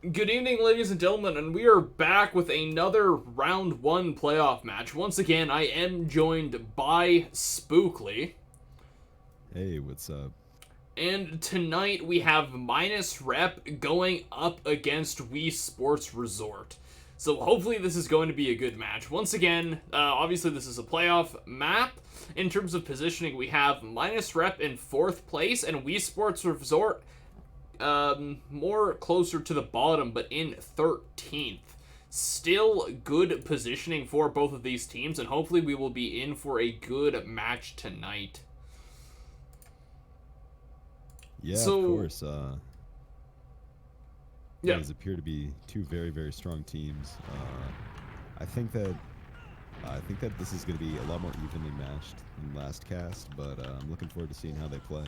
Good evening, ladies and gentlemen, and we are back with another round one playoff match. Once again, I am joined by Spookly. Hey, what's up? And tonight we have Minus Rep going up against Wii Sports Resort. So hopefully this is going to be a good match. Once again, obviously this is a playoff map. In terms of positioning, we have Minus Rep in 4th place and Wii Sports Resort more closer to the bottom, but in 13th. Still good positioning for both of these teams, and hopefully we will be in for a good match tonight. Yeah, So, of course. yeah. These appear to be two very, very strong teams. I think that this is going to be a lot more evenly matched than last cast, but I'm looking forward to seeing how they play.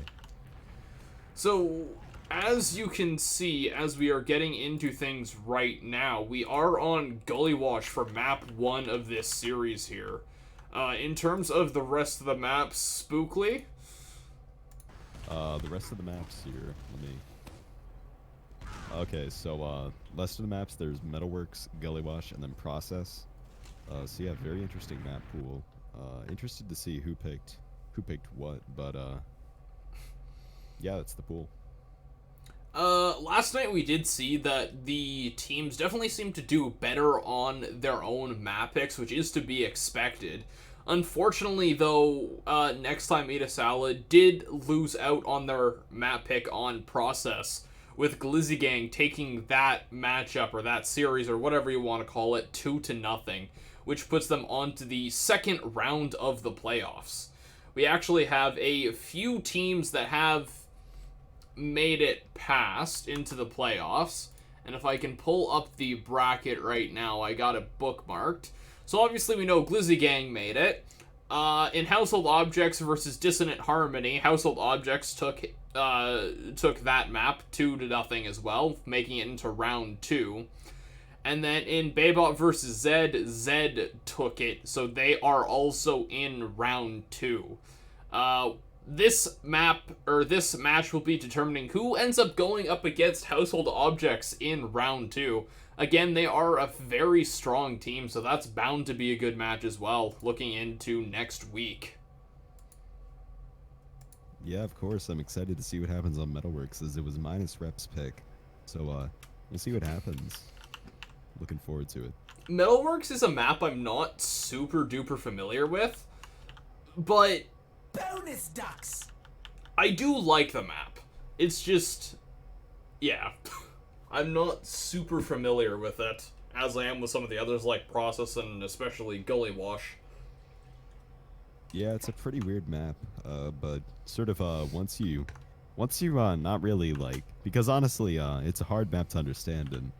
So, as you can see, as we are getting into things right now, we are on Gully Wash for map 1 of this series here. In terms of the rest of the maps, Spookly? The rest of the maps here, let me... Okay, so rest of the maps, there's Metalworks, Gully Wash, and then Process. So yeah, very interesting map pool. Interested to see who picked what, but yeah, that's the pool. Last night we did see that the teams definitely seem to do better on their own map picks, which is to be expected. Unfortunately, though, Next Time Eat a Salad did lose out on their map pick on Process, with Glizzy Gang taking that matchup, or that series, or whatever you want to call it, 2-0, which puts them onto the second round of the playoffs. We actually have a few teams that have made it past into the playoffs, and if I can pull up the bracket right now, I got it bookmarked. So obviously we know Glizzy Gang made it. In Household Objects versus Dissonant Harmony, Household Objects took that map 2-0 as well, making it into round 2. And then in Baybot versus Zed, Zed took it, so they are also in round 2. This match will be determining who ends up going up against Household Objects in round 2. Again, they are a very strong team, so that's bound to be a good match as well, looking into next week. Yeah, of course. I'm excited to see what happens on Metalworks, as it was Minus Rep's pick. So we'll see what happens. Looking forward to it. Metalworks is a map I'm not super duper familiar with, but bonus ducks. I do like the map. It's just, yeah, I'm not super familiar with it, as I am with some of the others like Process and especially Gully Wash. Yeah, it's a pretty weird map, but sort of once you not really like, because honestly, it's a hard map to understand, and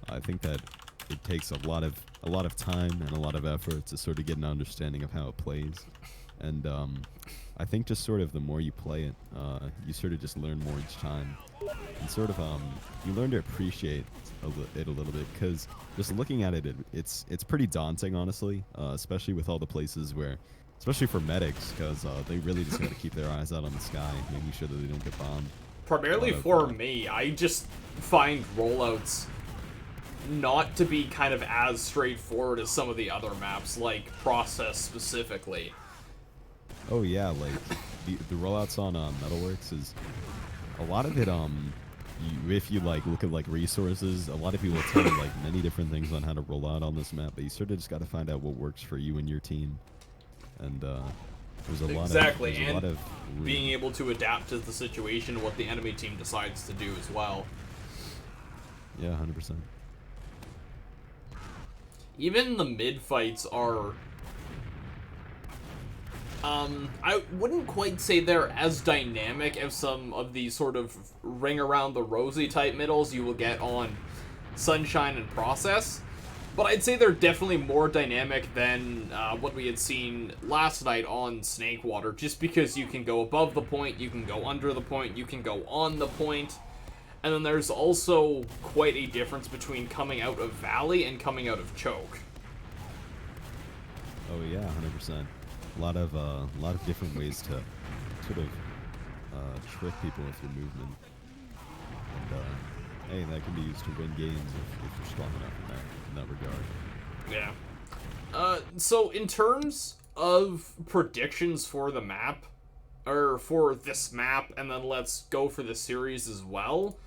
I think that it takes a lot of time and a lot of effort to sort of get an understanding of how it plays, and I think just sort of the more you play it, you sort of just learn more each time, and sort of you learn to appreciate it a little bit, because just looking at it, it's pretty daunting, honestly, especially with all the places where. Especially for medics, because they really just got to keep their eyes out on the sky, making sure that they don't get bombed. Primarily for me, I just find rollouts not to be kind of as straightforward as some of the other maps, like Process specifically. Oh yeah, like the rollouts on Metalworks is a lot of it. If you like look at like resources, a lot of people will tell you like many different things on how to roll out on this map, but you sort of just got to find out what works for you and your team. And there's a lot of being able to adapt to the situation, what the enemy team decides to do as well. Yeah, 100%. Even the mid fights are, I wouldn't quite say they're as dynamic as some of these sort of ring around the rosy type middles you will get on Sunshine and Process. But I'd say they're definitely more dynamic than what we had seen last night on Snakewater, just because you can go above the point, you can go under the point, you can go on the point, and then there's also quite a difference between coming out of Valley and coming out of Choke. Oh yeah, 100%. A lot of different ways to sort of trick people with your movement. And hey, that can be used to win games if you're strong enough in that regard. Yeah. So in terms of predictions for the map, or for this map, and then let's go for the series as well.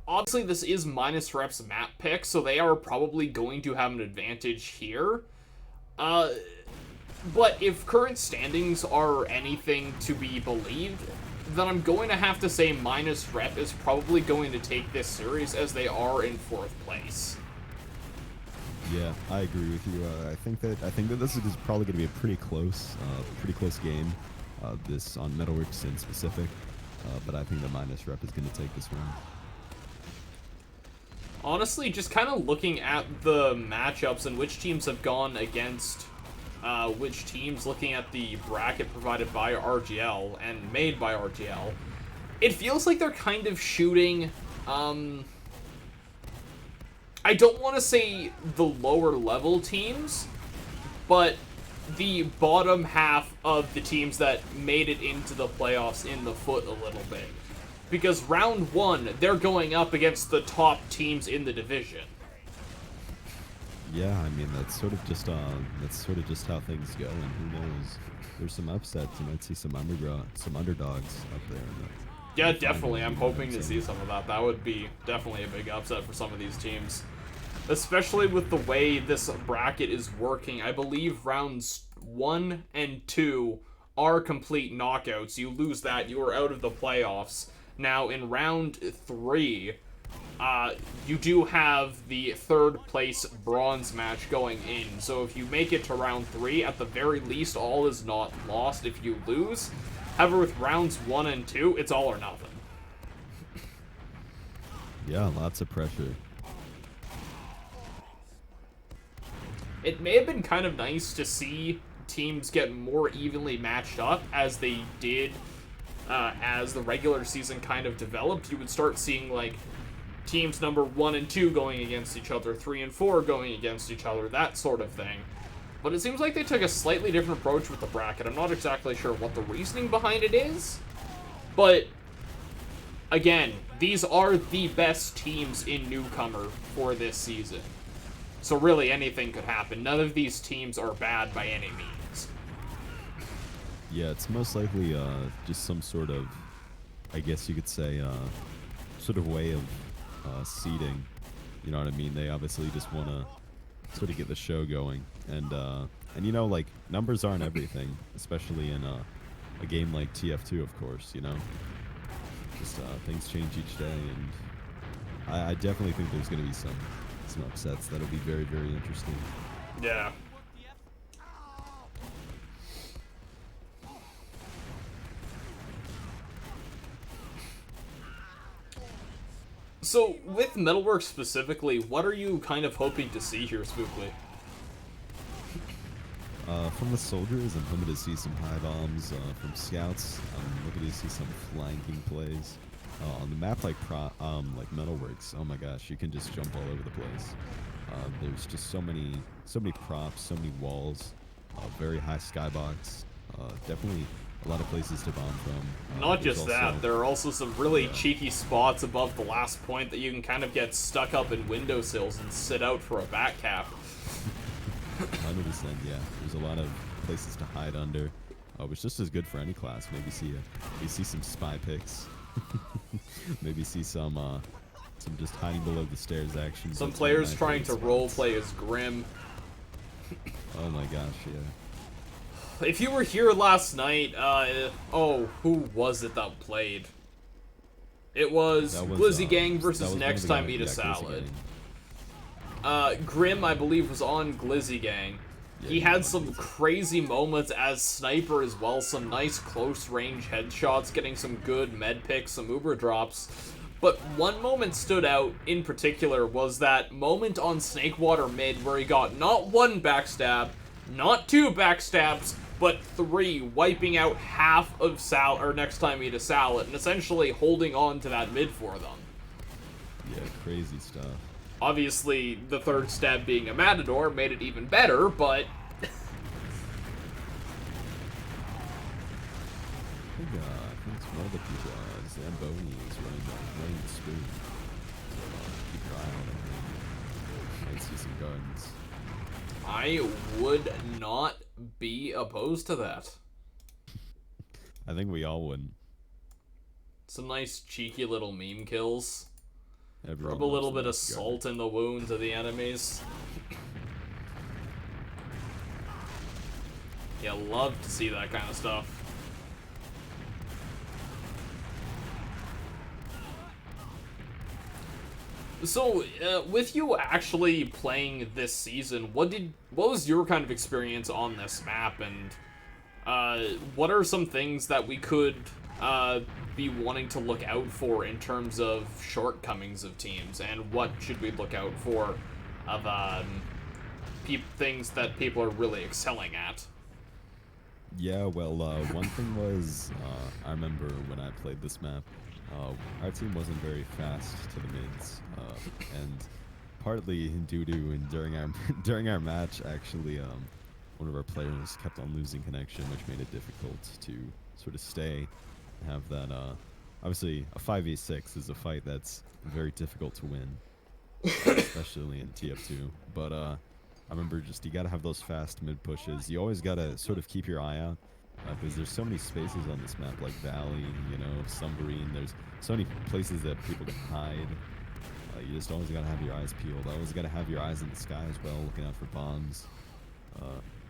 Obviously this is minus reps map pick, so they are probably going to have an advantage here. But if current standings are anything to be believed, then I'm going to have to say minus rep is probably going to take this series as they are in 4th place. Yeah, I agree with you. I think that this is probably going to be a pretty close game. This on Metalworks in specific, but I think the minus rep is going to take this one. Honestly, just kind of looking at the matchups and which teams have gone against which teams, looking at the bracket provided by RGL and made by RGL, it feels like they're kind of shooting, I don't want to say the lower level teams, but the bottom half of the teams that made it into the playoffs in the foot a little bit. Because round 1, they're going up against the top teams in the division. Yeah, I mean that's sort of just how things go, and who knows? There's some upsets. You might see some underdogs up there. Yeah, definitely. I'm hoping to see some of that. That would be definitely a big upset for some of these teams. Especially with the way this bracket is working. I believe rounds 1 and 2 are complete knockouts. You lose that, you are out of the playoffs. Now, in round 3, you do have the 3rd place bronze match going in. So if you make it to round 3, at the very least, all is not lost if you lose. However, with rounds 1 and 2, it's all or nothing. Yeah, lots of pressure. It may have been kind of nice to see teams get more evenly matched up as they did as the regular season kind of developed. You would start seeing, like, teams number 1 and 2 going against each other, 3 and 4 going against each other, that sort of thing. But it seems like they took a slightly different approach with the bracket. I'm not exactly sure what the reasoning behind it is, but again, these are the best teams in Newcomer for this season. So really anything could happen. None of these teams are bad by any means. Yeah, it's most likely just some sort of, I guess you could say, sort of way of seeding. You know what I mean? They obviously just want to sort of get the show going, and you know, like, numbers aren't everything, especially in a game like TF2, of course. You know, just things change each day, and I definitely think there's going to be some upsets that'll be very, very interesting. Yeah. So, with Metalworks specifically, what are you kind of hoping to see here, Spookly? From the soldiers, I'm hoping to see some high bombs. From scouts, I'm looking to see some flanking plays. On the map like Metalworks, oh my gosh, you can just jump all over the place. There's just so many props, so many walls, very high skybox. Definitely a lot of places to bomb from. Not just that, there are also some really cheeky spots above the last point that you can kind of get stuck up in windowsills and sit out for a back cap. 100%, yeah. There's a lot of places to hide under, which just is good for any class. Maybe see some spy picks. Maybe see some just hiding below the stairs action. Some players trying to roleplay as Grim. Oh my gosh, yeah. If you were here last night, who was it that played? It was Glizzy Gang versus Next Time Eat a Salad. Grim, I believe, was on Glizzy Gang. Yeah, he had some crazy moments as Sniper as well, some nice close-range headshots, getting some good med picks, some Uber drops. But one moment stood out in particular was that moment on Snakewater mid where he got not one backstab, not two backstabs, but 3, wiping out half of Next Time Eat a Salad, and essentially holding on to that mid for them. Yeah, crazy stuff. Obviously, the 3rd stab being a Matador made it even better, but... think it's one of the people, Zamboni is running the spoon. So keep your eye on him. Might see some guns. I would not be opposed to that. I think we all would. Some nice cheeky little meme kills. Everyone Rub a little loves bit of nice gun. salt in the wounds of the enemies. Yeah, love to see that kind of stuff. So, with you actually playing this season, what was your kind of experience on this map, and what are some things that we could be wanting to look out for in terms of shortcomings of teams, and what should we look out for of things that people are really excelling at? Yeah, well, one thing was, I remember when I played this map, our team wasn't very fast to the mids, and partly due to and during our match, actually, one of our players kept on losing connection, which made it difficult to sort of stay and have that. Obviously, a 5v6 is a fight that's very difficult to win, especially in TF2. But I remember just you gotta have those fast mid pushes. You always gotta sort of keep your eye out. Because there's so many spaces on this map, like Valley, you know, Submarine. There's so many places that people can hide. You just always gotta have your eyes peeled. Always gotta have your eyes in the sky as well, looking out for bombs.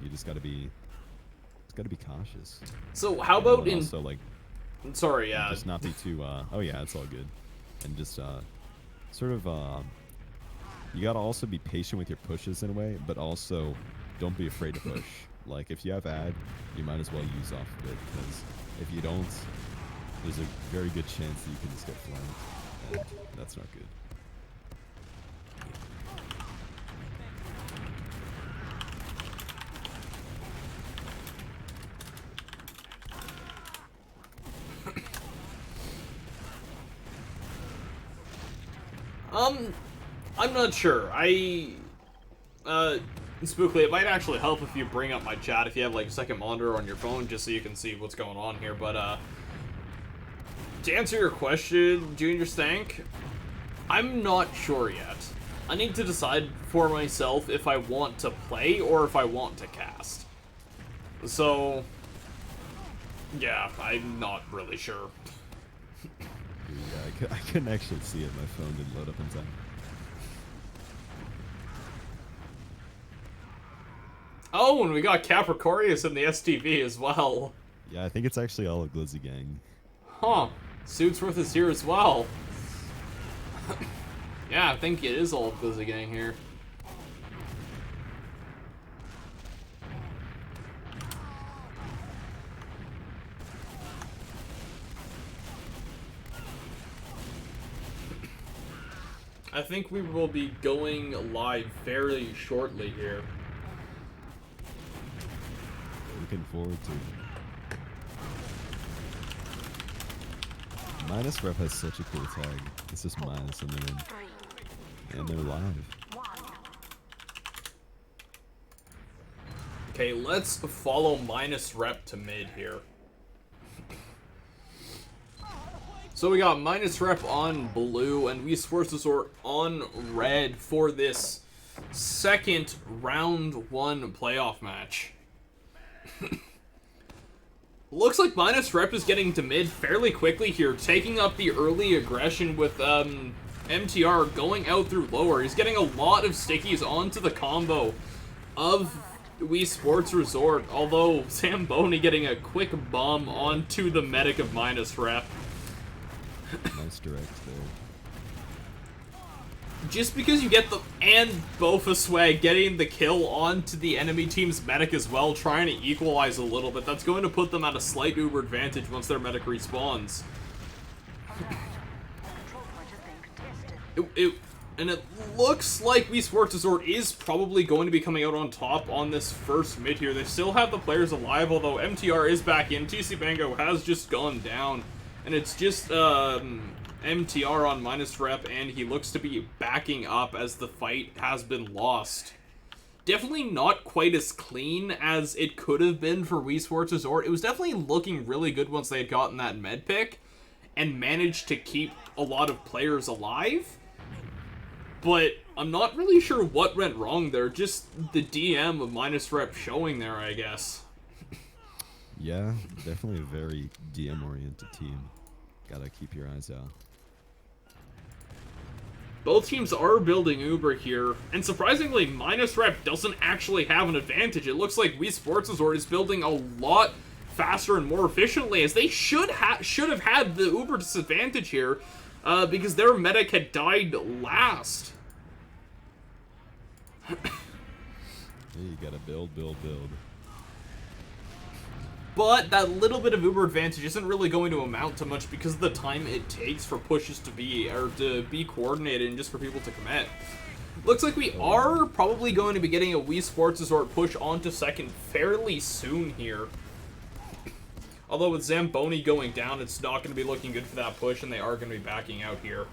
You just gotta be cautious. So how about in? Also, like, Sorry, yeah. just not be too. Oh yeah, it's all good. And just sort of. You gotta also be patient with your pushes in a way, but also don't be afraid to push. Like, if you have ad, you might as well use off of it, because if you don't, there's a very good chance that you can just get flanked, and that's not good. I'm not sure. Spookly, it might actually help if you bring up my chat if you have like a second monitor on your phone, just so you can see what's going on here. But to answer your question, Junior Stank, I'm not sure yet. I need to decide for myself if I want to play or if I want to cast. So, yeah, I'm not really sure. Yeah, I couldn't actually see it. My phone didn't load up in time. Oh, and we got Capricornius in the STV as well. Yeah, I think it's actually all a Glizzy gang. Huh. Suitsworth is here as well. Yeah, I think it is all Glizzy gang here. I think we will be going live fairly shortly here. Looking forward to it. Minus Rep has such a cool tag. It's just minus and they're in. And they're live. Okay, let's follow Minus Rep to mid here. So we got Minus Rep on blue and Wii Sports Resort on red for this second round 1 playoff match. Looks like Minus Rep is getting to mid fairly quickly here, taking up the early aggression with MTR going out through lower. He's getting a lot of stickies onto the combo of Wii Sports Resort, although Zamboni getting a quick bomb onto the medic of Minus Rep. Nice direct there. Just because you get the and Bofa Swag getting the kill onto the enemy team's medic as well, trying to equalize a little bit, that's going to put them at a slight uber advantage once their medic respawns. And it looks like Wii Sports Resort is probably going to be coming out on top on this first mid here. They still have the players alive, although MTR is back in. TC Bango has just gone down, and it's just MTR on Minus Rep, and he looks to be backing up as the fight has been lost. definitely not quite as clean as it could have been for Wii Sports Resort. It was definitely looking really good once they had gotten that med pick and managed to keep a lot of players alive. But I'm not really sure what went wrong there. Just the DM of minus rep showing there, I guess. Yeah, definitely a very DM-oriented team. Gotta keep your eyes out. Both teams are building Uber here, and surprisingly, minus rep doesn't actually have an advantage. It looks like Wii Sports Resort is building a lot faster and more efficiently, as they should have had the Uber disadvantage here, because their medic had died last. Yeah, you gotta build. But that little bit of Uber advantage isn't really going to amount to much because of the time it takes for pushes to be coordinated and just for people to commit. Looks like we are probably going to be getting a Wii Sports Resort push onto second fairly soon here. Although with Zamboni going down, it's not going to be looking good for that push, and they are going to be backing out here.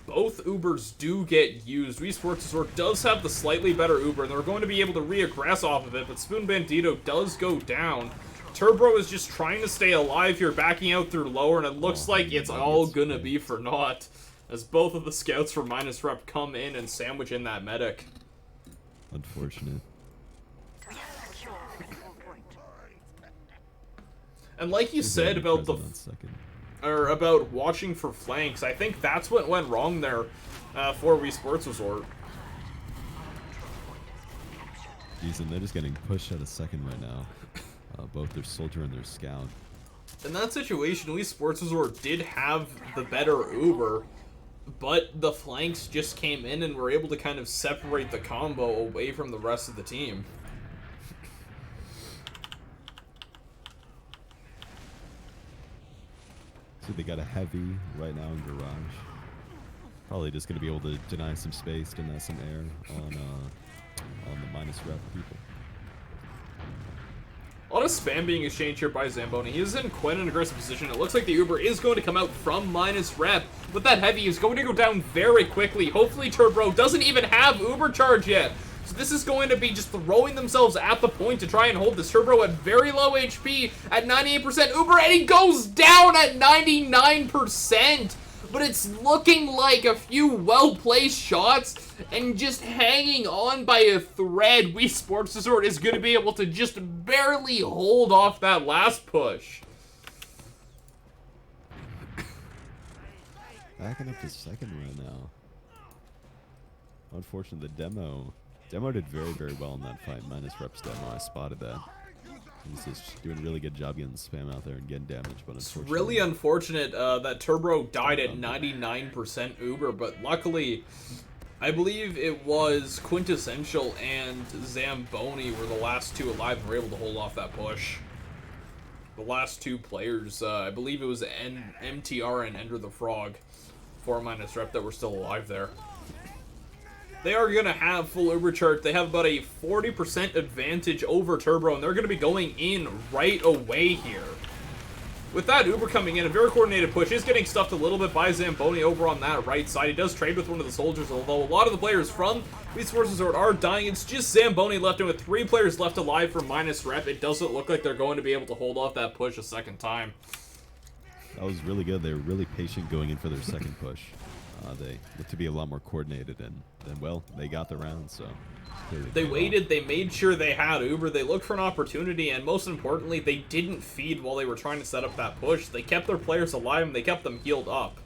Both Ubers do get used. Wii Sports Resort does have the slightly better Uber, and they're going to be able to reaggress off of it, but Spoon Bandito does go down. Turbo is just trying to stay alive here, backing out through lower, and it looks like it's all gonna be for naught, as both of the scouts for minus rep come in and sandwich in that medic. Unfortunate. And like you said about about watching for flanks, I think that's what went wrong there for Wii Sports Resort. Jeez, and they're just getting pushed at a second right now. Both their soldier and their scout. In that situation, Wii Sports Resort did have the better Uber, but the flanks just came in and were able to kind of separate the combo away from the rest of the team. So they got a heavy right now in garage. Probably just going to be able to deny some space, deny some air on the minus rep people. A lot of spam being exchanged here by Zamboni. He is in quite an aggressive position. It looks like the Uber is going to come out from minus rep, but that heavy is going to go down very quickly. Hopefully Turbo doesn't even have Uber charge yet. So this is going to be just throwing themselves at the point to try and hold this. Turbo at very low HP at 98% Uber, and he goes down at 99%. But it's looking like a few well-placed shots and just hanging on by a thread. Wii Sports Resort is going to be able to just barely hold off that last push. Backing up to second right now. Unfortunately, the demo did very, very well in that fight. Minus reps demo, I spotted that. He's just doing a really good job getting spam out there and getting damage, but it's really unfortunate that Turbo died at 99% Uber, but luckily, I believe it was Quintessential and Zamboni were the last two alive and were able to hold off that push. The last two players, I believe it was MTR and Ender the Frog, 4 minus rep, that were still alive there. They are going to have full Uber chart. They have about a 40% advantage over Turbo, and they're going to be going in right away here. With that Uber coming in, a very coordinated push is getting stuffed a little bit by Zamboni over on that right side. He does trade with one of the soldiers, although a lot of the players from Wii Sports Resort are dying. It's just Zamboni left, and with 3 players left alive for minus rep, it doesn't look like they're going to be able to hold off that push a second time. That was really good. They were really patient going in for their second push. They looked to be a lot more coordinated, and well, they got the round, so... They waited, they made sure they had Uber, they looked for an opportunity, and most importantly, they didn't feed while they were trying to set up that push. They kept their players alive, and they kept them healed up.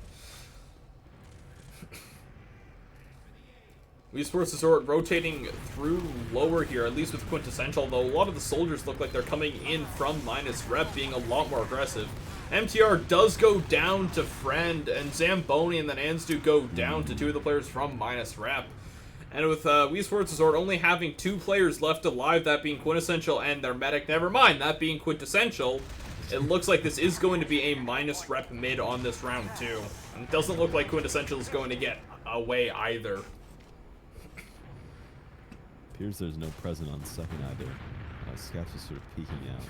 Wii Sports Resort rotating through lower here, at least with Quintessential, though a lot of the soldiers look like they're coming in from minus rep, being a lot more aggressive. MTR does go down to Friend, and Zamboni and then Ansdu go down to 2 of the players from minus rep. And with Wii Sports Resort only having 2 players left alive, that being Quintessential and their medic, never mind, that being Quintessential, it looks like this is going to be a minus rep mid on this round too. And it doesn't look like Quintessential is going to get away either. Appears there's no present on second either. Scouts is sort of peeking out.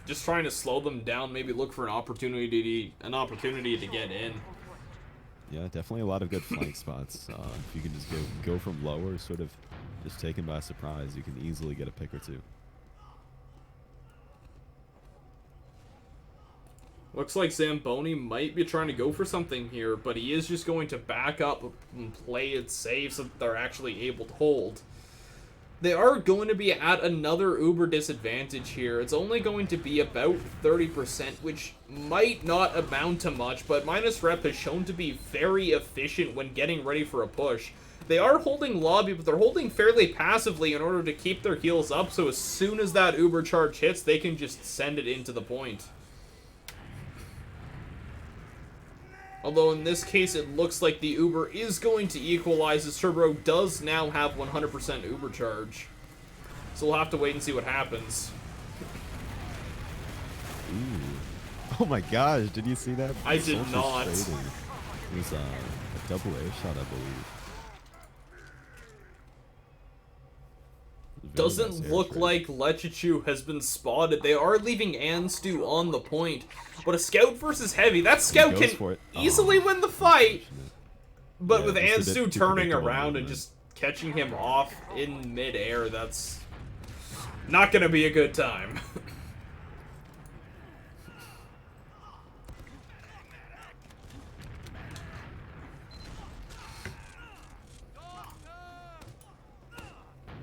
Just trying to slow them down, maybe look for an opportunity to get in. Yeah, definitely a lot of good flank spots. If you can just go from lower, sort of just taken by surprise, you can easily get a pick or two. Looks like Zamboni might be trying to go for something here, but he is just going to back up and play it safe so that they're actually able to hold. They are going to be at another uber disadvantage here. It's only going to be about 30%, which might not amount to much, but Minus Rep has shown to be very efficient when getting ready for a push. They are holding lobby, but they're holding fairly passively in order to keep their heals up, so as soon as that uber charge hits, they can just send it into the point. Although in this case, it looks like the Uber is going to equalize as Turbo does now have 100% Uber charge. So we'll have to wait and see what happens. Ooh. Oh my gosh, did you see that? I did not. It was a double air shot, I believe. Doesn't look like Lechichu has been spotted. They are leaving Anstu on the point. But a Scout versus Heavy, that Scout can easily win the fight. But yeah, with Anstu turning around and just catching him off in midair, that's not going to be a good time.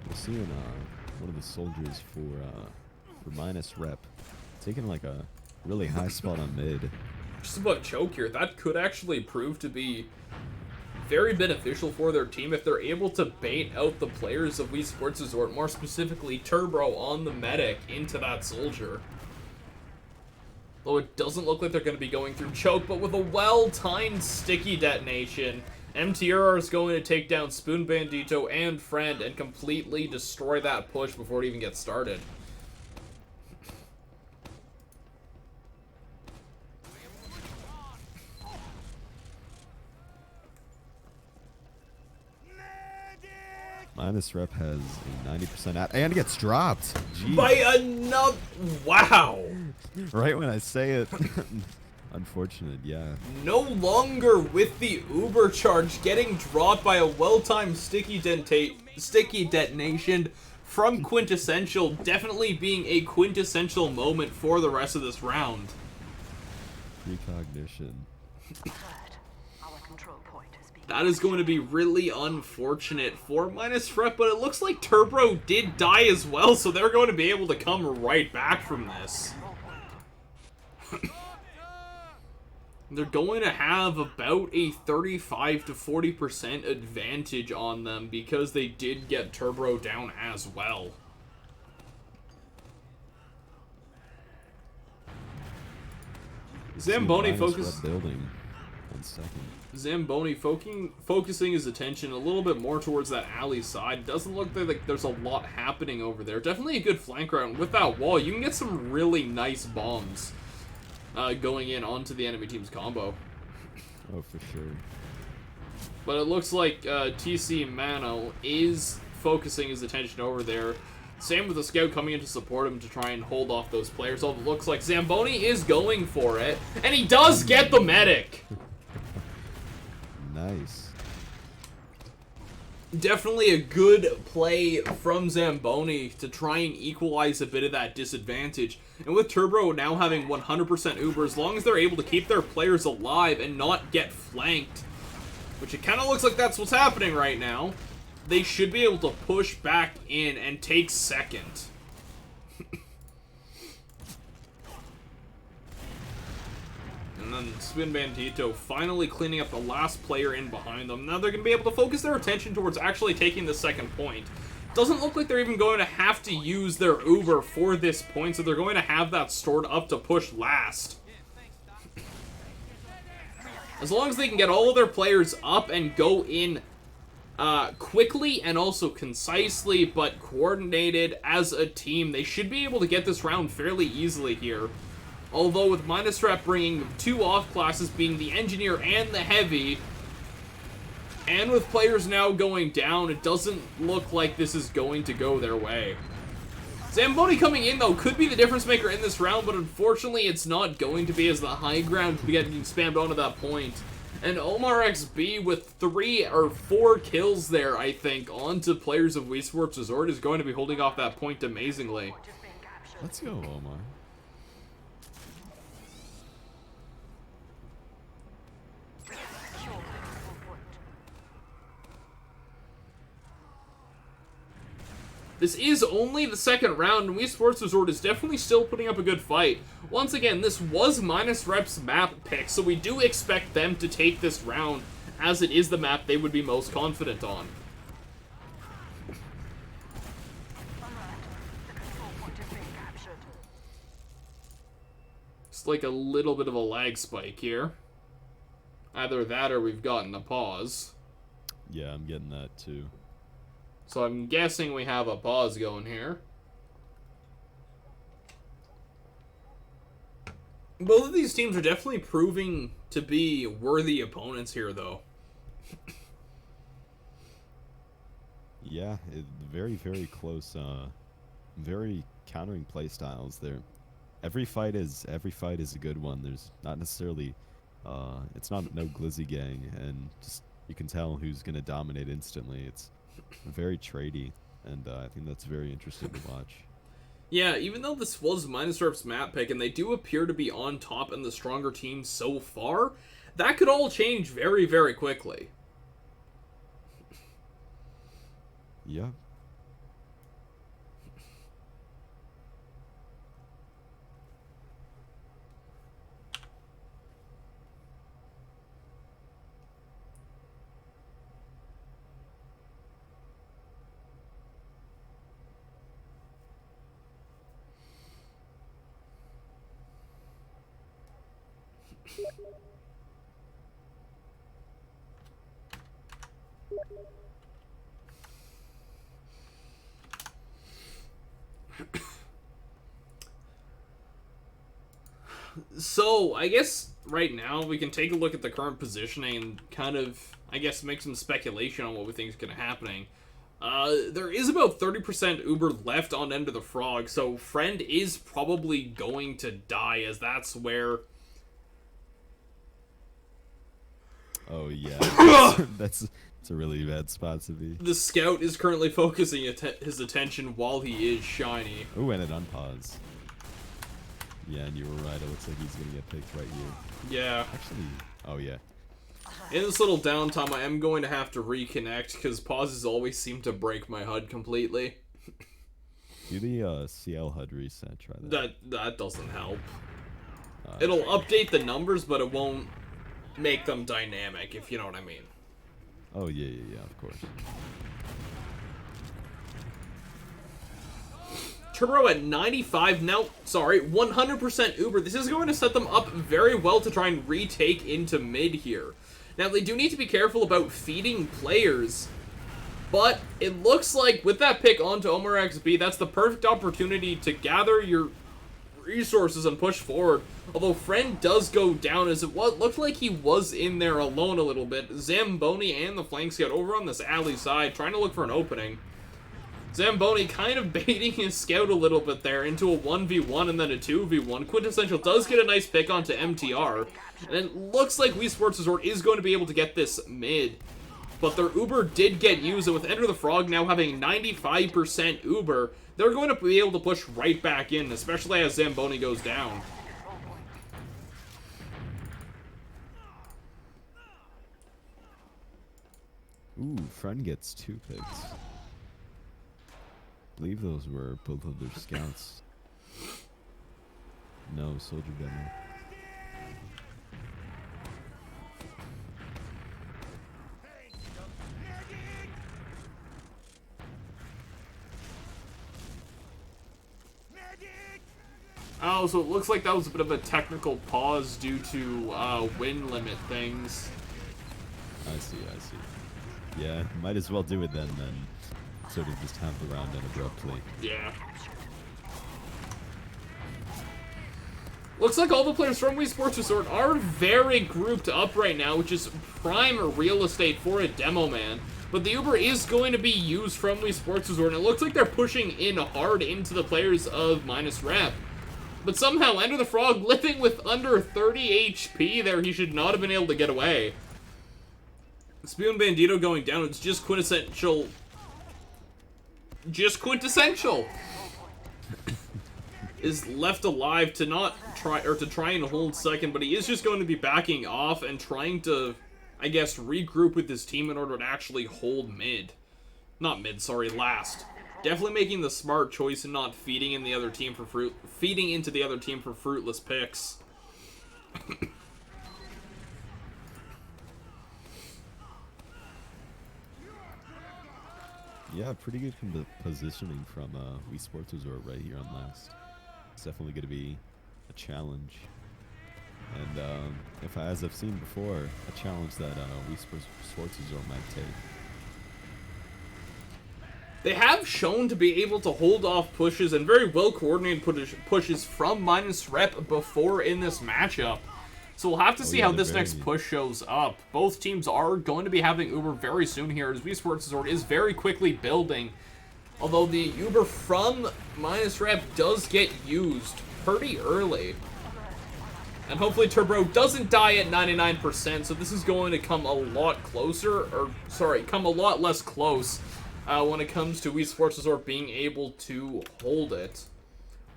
We're seeing one of the soldiers for Minus Rep taking like a really high spot on mid. Just about choke here. That could actually prove to be very beneficial for their team if they're able to bait out the players of Wii Sports Resort, more specifically Turbo on the medic into that soldier. Though it doesn't look like they're going to be going through choke, but with a well-timed sticky detonation, MTR is going to take down Spoon Bandito and Friend and completely destroy that push before it even gets started. Minus Rep has a 90% out and gets dropped. Jeez. By another. Wow. Right when I say it. Unfortunate, yeah. No longer with the Uber charge, getting dropped by a well-timed sticky detonation from Quintessential, definitely being a quintessential moment for the rest of this round. Precognition. That is going to be really unfortunate for Minus Rep, but it looks like Turbo did die as well, so they're going to be able to come right back from this. They're going to have about a 35 to 40% advantage on them because they did get Turbo down as well. Zamboni focusing his attention a little bit more towards that alley side. Doesn't look like there's a lot happening over there. Definitely a good flank round. With that wall, you can get some really nice bombs going in onto the enemy team's combo. Oh, for sure. But it looks like TC Mano is focusing his attention over there. Same with the Scout coming in to support him to try and hold off those players. Although it looks like Zamboni is going for it. And he does get the medic! Nice. Definitely a good play from Zamboni to try and equalize a bit of that disadvantage. And with Turbo now having 100% Uber, as long as they're able to keep their players alive and not get flanked, which it kind of looks like that's what's happening right now, they should be able to push back in and take second. And then Spin Bandito finally cleaning up the last player in behind them. Now they're going to be able to focus their attention towards actually taking the second point. Doesn't look like they're even going to have to use their Uber for this point, so they're going to have that stored up to push last. As long as they can get all of their players up and go in quickly and also concisely, but coordinated as a team, they should be able to get this round fairly easily here. Although with Minus Rep bringing two off classes, being the Engineer and the Heavy, and with players now going down, it doesn't look like this is going to go their way. Zamboni coming in, though, could be the difference maker in this round, but unfortunately it's not going to be, as the high ground getting spammed onto that point. And Omar XB with 3 or 4 kills there, I think, onto players of Wii Sports Resort is going to be holding off that point amazingly. Let's go, Omar. This is only the second round, and Wii Sports Resort is definitely still putting up a good fight. Once again, this was Minus Rep's map pick, so we do expect them to take this round, as it is the map they would be most confident on. It's like a little bit of a lag spike here. Either that or we've gotten a pause. Yeah, I'm getting that too. So I'm guessing we have a pause going here. Both of these teams are definitely proving to be worthy opponents here, though. Yeah, very, very close. Very countering play styles there. Every fight is a good one. There's not necessarily, it's not no glizzy gang, and just you can tell who's gonna dominate instantly. It's very tradey, and I think that's very interesting to watch. Yeah, even though this was Minus Rep's map pick, and they do appear to be on top and the stronger team so far, that could all change very, very quickly. Yeah. So, I guess right now we can take a look at the current positioning and kind of, I guess, make some speculation on what we think is going to happen. There is about 30% Uber left on Enter the Frog, so Friend is probably going to die, as that's where... Oh yeah, that's a really bad spot to be. The Scout is currently focusing his attention while he is shiny. Oh, and it unpause. Yeah, and you were right. It looks like he's gonna get picked right here. Yeah. Actually, oh yeah. In this little downtime, I am going to have to reconnect, because pauses always seem to break my HUD completely. Do the CL HUD reset. Try that. That doesn't help. It'll update the numbers, but it won't make them dynamic, if you know what I mean. Oh yeah, of course. Turbo at 95, now, sorry, 100% Uber. This is going to set them up very well to try and retake into mid here. Now, they do need to be careful about feeding players, but it looks like with that pick onto Omar XB, that's the perfect opportunity to gather your resources and push forward. Although Friend does go down, as it looked like he was in there alone a little bit. Zamboni and the flank scout over on this alley side trying to look for an opening. Zamboni kind of baiting his scout a little bit there into a 1v1 and then a 2v1. Quintessential does get a nice pick onto MTR. And it looks like Wii Sports Resort is going to be able to get this mid. But their Uber did get used, and with Enter the Frog now having 95% Uber, they're going to be able to push right back in, especially as Zamboni goes down. Ooh, Friend gets 2 picks. I believe those were both of their scouts. No, Soldier Demo. Oh, so it looks like that was a bit of a technical pause due to win limit things. I see. Yeah, might as well do it then sort of just have the round end abruptly. Yeah. Looks like all the players from Wii Sports Resort are very grouped up right now, which is prime real estate for a demo man. But the Uber is going to be used from Wii Sports Resort, and it looks like they're pushing in hard into the players of Minus Rep. But somehow, Enter the Frog living with under 30 HP there, he should not have been able to get away. Spion Bandito going down. It's just quintessential. Just quintessential. Is left alive to not try, or to try and hold second, but he is just going to be backing off and trying to, I guess, regroup with his team in order to actually hold mid. Not mid, sorry, last. Definitely making the smart choice and not feeding in the other team for feeding into the other team for fruitless picks. Yeah, pretty good positioning from Wii Sports Resort right here on last. It's definitely going to be a challenge. And as I've seen before, a challenge that Wii Sports Resort might take. They have shown to be able to hold off pushes and very well coordinated pushes from Minus Rep before in this matchup. So we'll have to see how this next push shows up. Both teams are going to be having Uber very soon here, as Wii Sports Resort is very quickly building. Although the Uber from Minus Rep does get used pretty early. And hopefully Turbo doesn't die at 99%, so this is going to come a lot closer, or sorry, come a lot less close when it comes to Wii Sports Resort being able to hold it.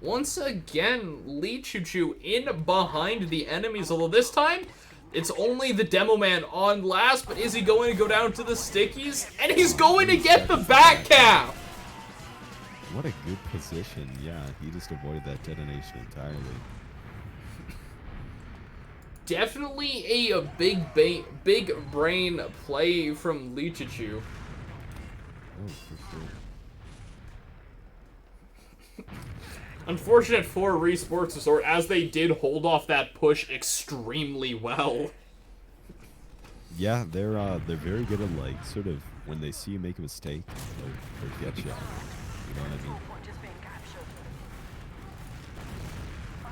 Once again, Lee Choo-Choo in behind the enemies, although this time, it's only the Demo Man on last, but is he going to go down to the stickies? And he's going to get the back cap! What a good position. Yeah, he just avoided that detonation entirely. Definitely a big brain play from Lee Choo-Choo. Oh, for sure. Unfortunate for Wii Sports Resort, as they did hold off that push extremely well. Yeah, they're very good at, like, sort of, when they see you make a mistake, they'll get you. You know what I mean?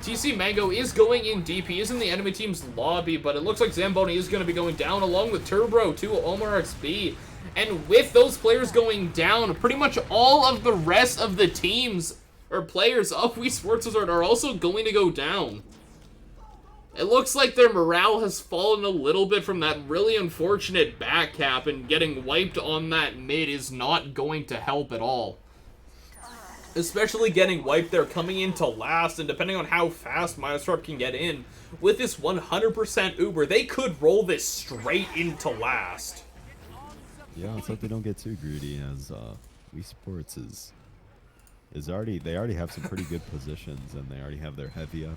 TC Mango is going in deep. He is in the enemy team's lobby, but it looks like Zamboni is going to be going down along with Turbo to Omar XB. And with those players going down, pretty much all of the rest of the teams or players of Wii Sports Resort are also going to go down. It looks like their morale has fallen a little bit from that really unfortunate back cap, and getting wiped on that mid is not going to help at all. Especially getting wiped there coming into last, and depending on how fast Mindswarp can get in, with this 100% Uber, they could roll this straight into last. Yeah, let's hope they don't get too greedy, as Wii Sports is already, they already have some pretty good positions, and they already have their heavy up.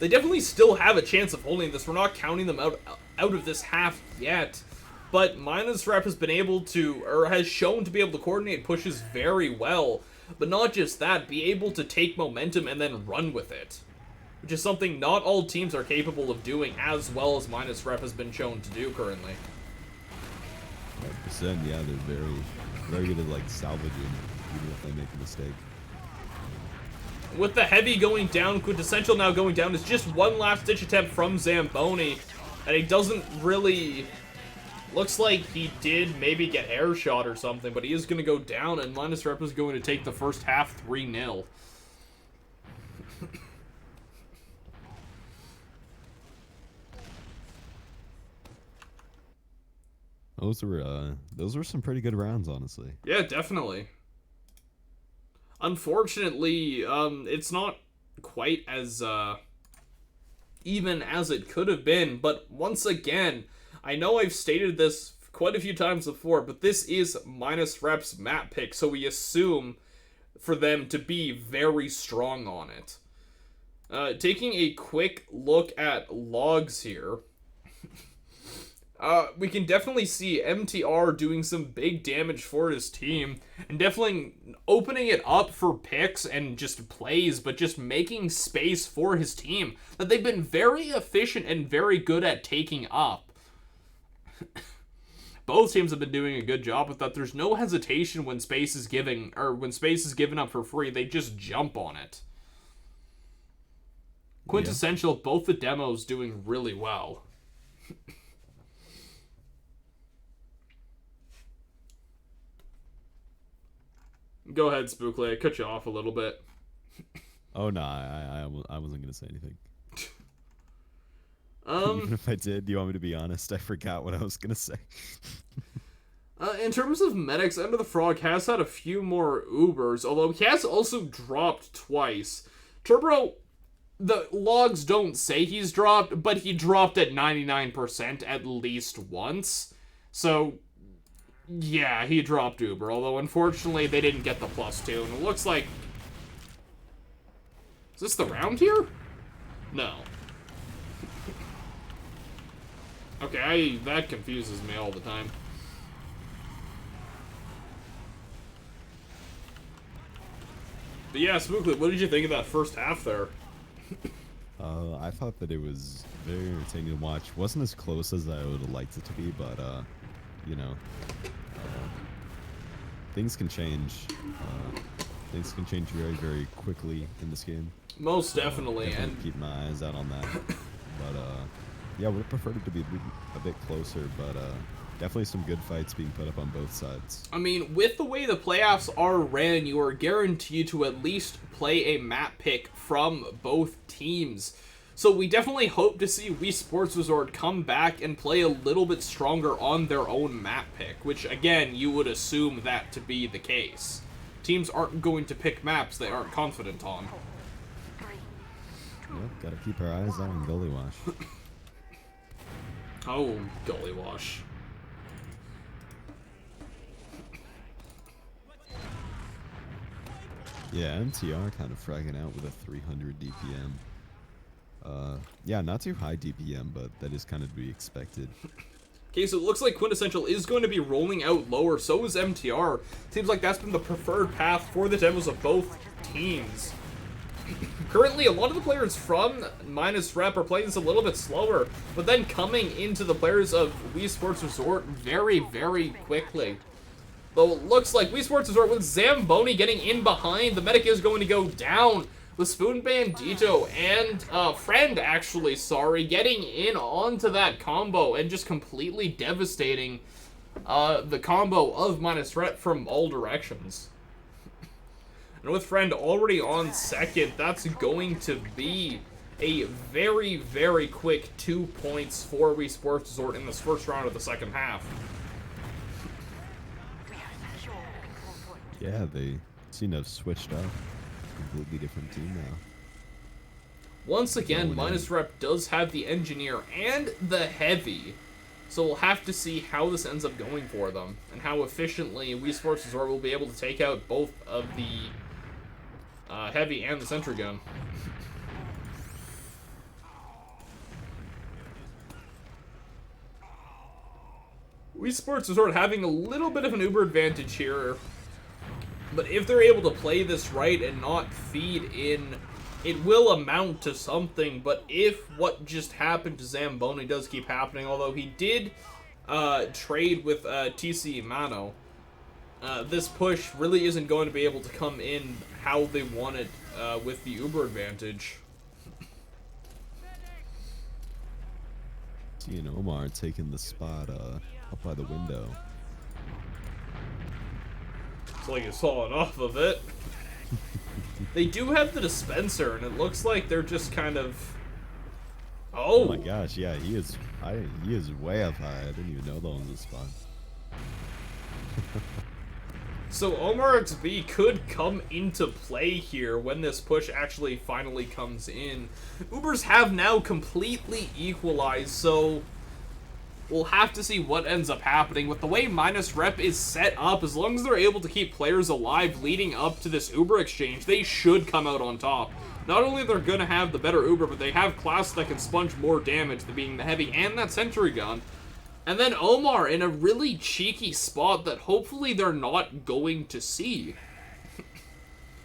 They definitely still have a chance of holding this. We're not counting them out of this half yet. But Minus Rep has been able to, or has shown to be able to coordinate pushes very well. But not just that, be able to take momentum and then run with it. Which is something not all teams are capable of doing as well as Minus Rep has been shown to do currently. 100%, yeah, they're very good at, like, salvaging, even if they make a mistake. With the heavy going down, Quintessential now going down, is just one last ditch attempt from Zamboni. And he doesn't really... Looks like he did maybe get air shot or something, but he is going to go down, and Minus Rep is going to take the first half 3-0. Those were some pretty good rounds, honestly. Yeah, definitely. Unfortunately, it's not quite as even as it could have been, but once again, I know I've stated this quite a few times before, but this is Minus Rep's map pick, so we assume for them to be very strong on it. Taking a quick look at logs here, we can definitely see MTR doing some big damage for his team, and definitely opening it up for picks and just plays, but just making space for his team that they've been very efficient and very good at taking up. Both teams have been doing a good job with that. There's no hesitation when space is given up for free. They just jump on it. Quintessential, both the demos doing really well. Go ahead, Spookly. I cut you off a little bit. Oh no, I wasn't gonna say anything. Even if I did, do you want me to be honest? I forgot what I was gonna say. In terms of medics, End of the Frog has had a few more Ubers, although he has also dropped twice. Turbo, the logs don't say he's dropped, but he dropped at 99% at least once. So, yeah, he dropped Uber, although unfortunately they didn't get the +2, and it looks like... Is this the round here? No. Okay, that confuses me all the time. But yeah, Spookly, what did you think of that first half there? I thought that it was very entertaining to watch. Wasn't as close as I would have liked it to be, but, you know, things can change. Things can change very, very quickly in this game. Most definitely, and keep my eyes out on that. But, yeah, would have preferred it to be a bit closer, but, definitely some good fights being put up on both sides. I mean, with the way the playoffs are ran, you are guaranteed to at least play a map pick from both teams. So we definitely hope to see Wii Sports Resort come back and play a little bit stronger on their own map pick, which, again, you would assume that to be the case. Teams aren't going to pick maps they aren't confident on. Yep, gotta keep our eyes out on Gully Wash. Oh, Gully Wash. Yeah, MTR kind of fragging out with a 300 DPM. Yeah, not too high DPM, but that is kind of to be expected. Okay, so it looks like Quintessential is going to be rolling out lower, so is MTR. Seems like that's been the preferred path for the demos of both teams. Currently, a lot of the players from Minus Rep are playing this a little bit slower, but then coming into the players of Wii Sports Resort very, very quickly. Though it looks like Wii Sports Resort with Zamboni getting in behind, the medic is going to go down with Spoon Bandito and Friend, actually, sorry, getting in onto that combo and just completely devastating the combo of Minus Rep from all directions. And with Friend already on second, that's going to be a very, very quick 2 points for Wii Sports Resort in this first round of the second half. Yeah, they seem to have switched up. Completely different team now. Once again, Minus Rep does have the Engineer and the Heavy, so we'll have to see how this ends up going for them, and how efficiently Wii Sports Resort will be able to take out both of the Heavy and the Sentry Gun. Wii Sports Resort having a little bit of an Uber advantage here. But if they're able to play this right and not feed in, it will amount to something. But if what just happened to Zamboni does keep happening, although he did trade with TC Mano, this push really isn't going to be able to come in how they want it with the Uber advantage. Seeing Omar taking the spot up by the window. It's like it's falling off of it. They do have the dispenser, and it looks like they're just kind of... Oh my gosh, yeah, he is way up high. I didn't even know that was a spot. So Omar XB could come into play here when this push actually finally comes in. Ubers have now completely equalized, so we'll have to see what ends up happening. With the way Minus Rep is set up, as long as they're able to keep players alive leading up to this Uber exchange, they should come out on top. Not only are they going to have the better Uber, but they have classes that can sponge more damage, the being the Heavy and that Sentry Gun. And then Omar in a really cheeky spot that hopefully they're not going to see.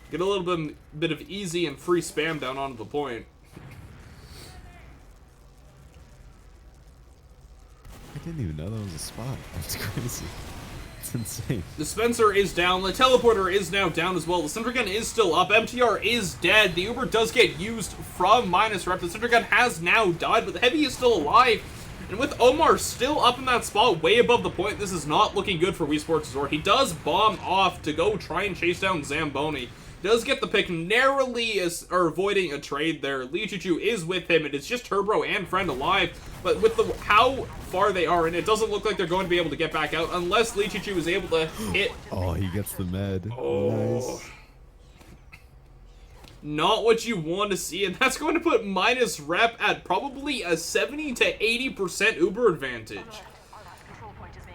Get a little bit of easy and free spam down onto the point. I didn't even know that was a spot. That's crazy. It's insane. Dispenser is down. The teleporter is now down as well. The Sentry Gun is still up. MTR is dead. The Uber does get used from Minus Rep. The Sentry Gun has now died, but the Heavy is still alive. And with Omar still up in that spot, way above the point, this is not looking good for Wii Sports Resort. He does bomb off to go try and chase down Zamboni. does get the pick, narrowly avoiding a trade there. Lichichu is with him. It is just Turbo and Friend alive, but with how far they are, and it doesn't look like they're going to be able to get back out unless Lichichu is able to hit. Oh, he gets the med. Oh. Nice. Not what you want to see, and that's going to put minus rep at probably a 70 to 80% Uber advantage.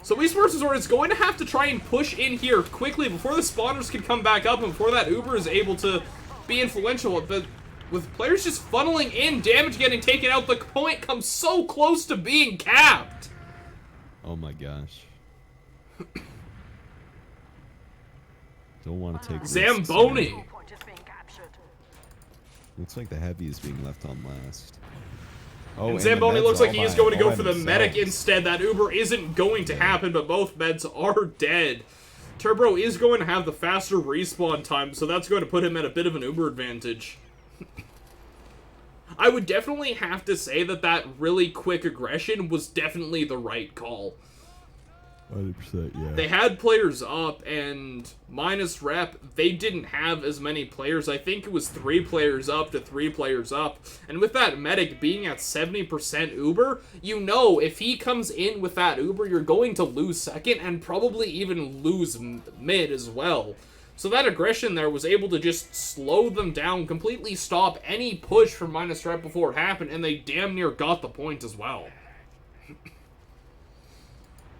So Esports Resort is going to have to try and push in here quickly before the spawners can come back up and before that Uber is able to be influential. But with players just funneling in, damage getting taken out, the point comes so close to being capped. Oh my gosh. Don't want to take risks. Zamboni. Looks like the heavy is being left on last. Oh, and Zamboni looks like he is going to go for the themselves. medic instead. That Uber isn't going to happen, but both meds are dead. Turbo is going to have the faster respawn time, so that's going to put him at a bit of an Uber advantage. I would definitely have to say that that really quick aggression was definitely the right call. 100%, yeah. They had players up, and minus rep, they didn't have as many players. I think it was 3 players up to 3 players up. And with that medic being at 70% Uber, you know if he comes in with that Uber, you're going to lose second and probably even lose mid as well. So that aggression there was able to just slow them down, completely stop any push from minus rep before it happened, and they damn near got the point as well.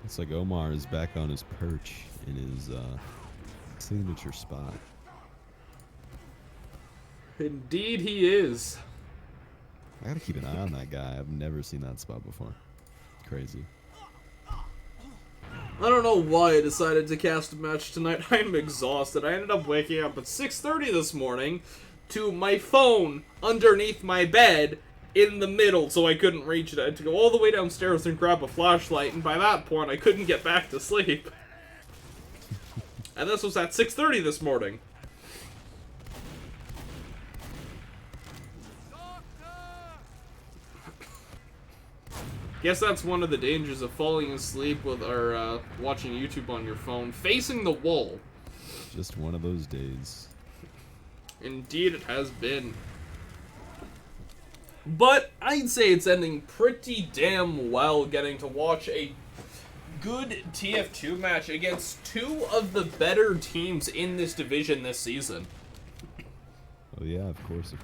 It's like Omar is back on his perch in his signature spot. Indeed he is. I gotta keep an eye on that guy. I've never seen that spot before. Crazy. I don't know why I decided to cast a match tonight. I'm exhausted. I ended up waking up at 6:30 this morning to my phone underneath my bed in the middle, so I couldn't reach it. I had to go all the way downstairs and grab a flashlight, and by that point, I couldn't get back to sleep. And this was at 6:30 this morning. Guess that's one of the dangers of falling asleep with or watching YouTube on your phone, facing the wall. Just one of those days. Indeed, it has been. But I'd say it's ending pretty damn well, getting to watch a good TF2 match against 2 of the better teams in this division this season. Oh yeah, of course.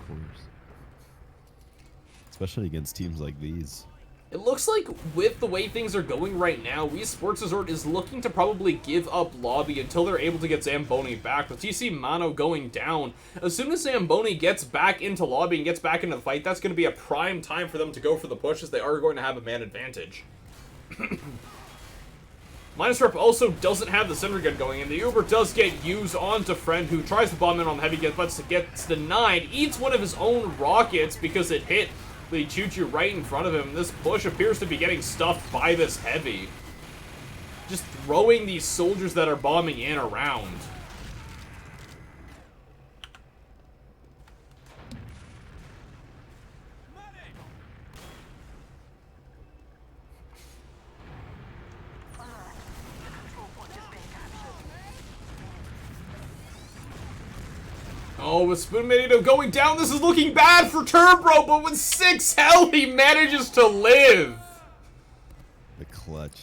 Especially against teams like these. It looks like with the way things are going right now, Wii Sports Resort is looking to probably give up lobby until they're able to get Zamboni back. With TC Mano going down, as soon as Zamboni gets back into lobby and gets back into the fight, that's going to be a prime time for them to go for the push, as they are going to have a man advantage. Minus Rep also doesn't have the center gun going, and the Uber does get used onto Friend, who tries to bomb in on the heavy, but gets denied, eats one of his own rockets because it hit the choo-choo right in front of him. This push appears to be getting stuffed by this heavy. Just throwing these soldiers that are bombing in around. Oh, with Spoon Manito going down, this is looking bad for Turbo, but with 6 health, he manages to live. The clutch.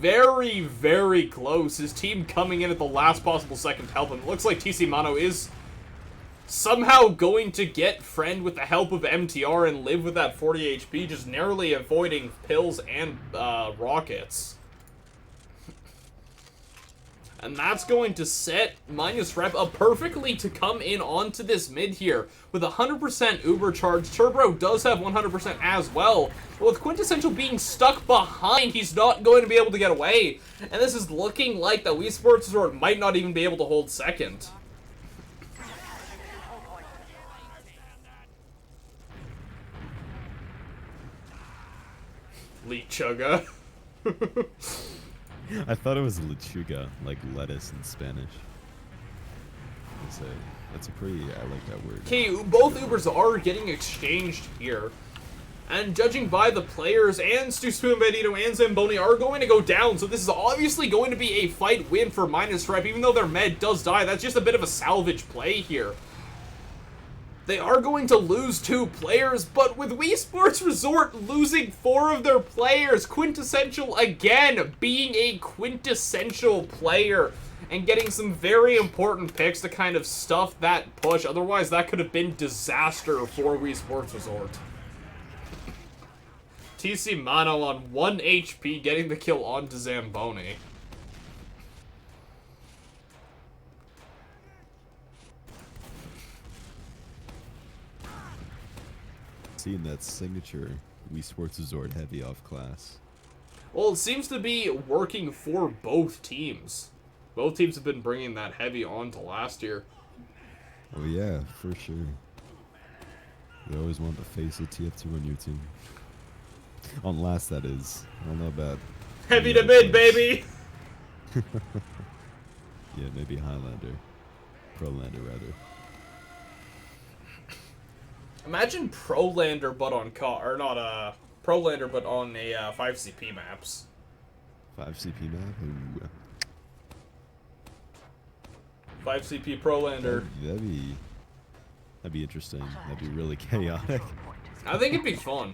Very, very close. His team coming in at the last possible second to help him. It looks like TC Mano is somehow going to get Friend with the help of MTR and live with that 40 HP, just narrowly avoiding pills and rockets. And that's going to set Minus Rep up perfectly to come in onto this mid here. With 100% Uber charge, Turbo does have 100% as well. But with Quintessential being stuck behind, he's not going to be able to get away. And this is looking like the Wii Sports Resort might not even be able to hold second. Lechuga. I thought it was lechuga, like lettuce in Spanish. That's a pretty, I like that word. Okay, both Ubers are getting exchanged here. And judging by the players, and Stu Spoon, Bandito, and Zamboni are going to go down, so this is obviously going to be a fight win for Minus Rep, even though their med does die. That's just a bit of a salvage play here. They are going to lose 2 players, but with Wii Sports Resort losing 4 of their players, Quintessential again being a quintessential player and getting some very important picks to kind of stuff that push. Otherwise, that could have been disaster for Wii Sports Resort. TC Mano on 1 HP getting the kill onto Zamboni. Seeing that signature Wii Sports Resort heavy off class. Well, it seems to be working for both teams. Both teams have been bringing that heavy on to last year. Oh yeah, for sure. You always want to face a TF2 on your team. On last, that is. I don't know about... Heavy to mid, baby! Yeah, maybe Highlander. Prolander, rather. Imagine Prolander, but on or not Prolander, but on a 5CP maps. 5CP map? Ooh. 5CP Prolander. That'd be interesting. That'd be really chaotic. I think it'd be fun.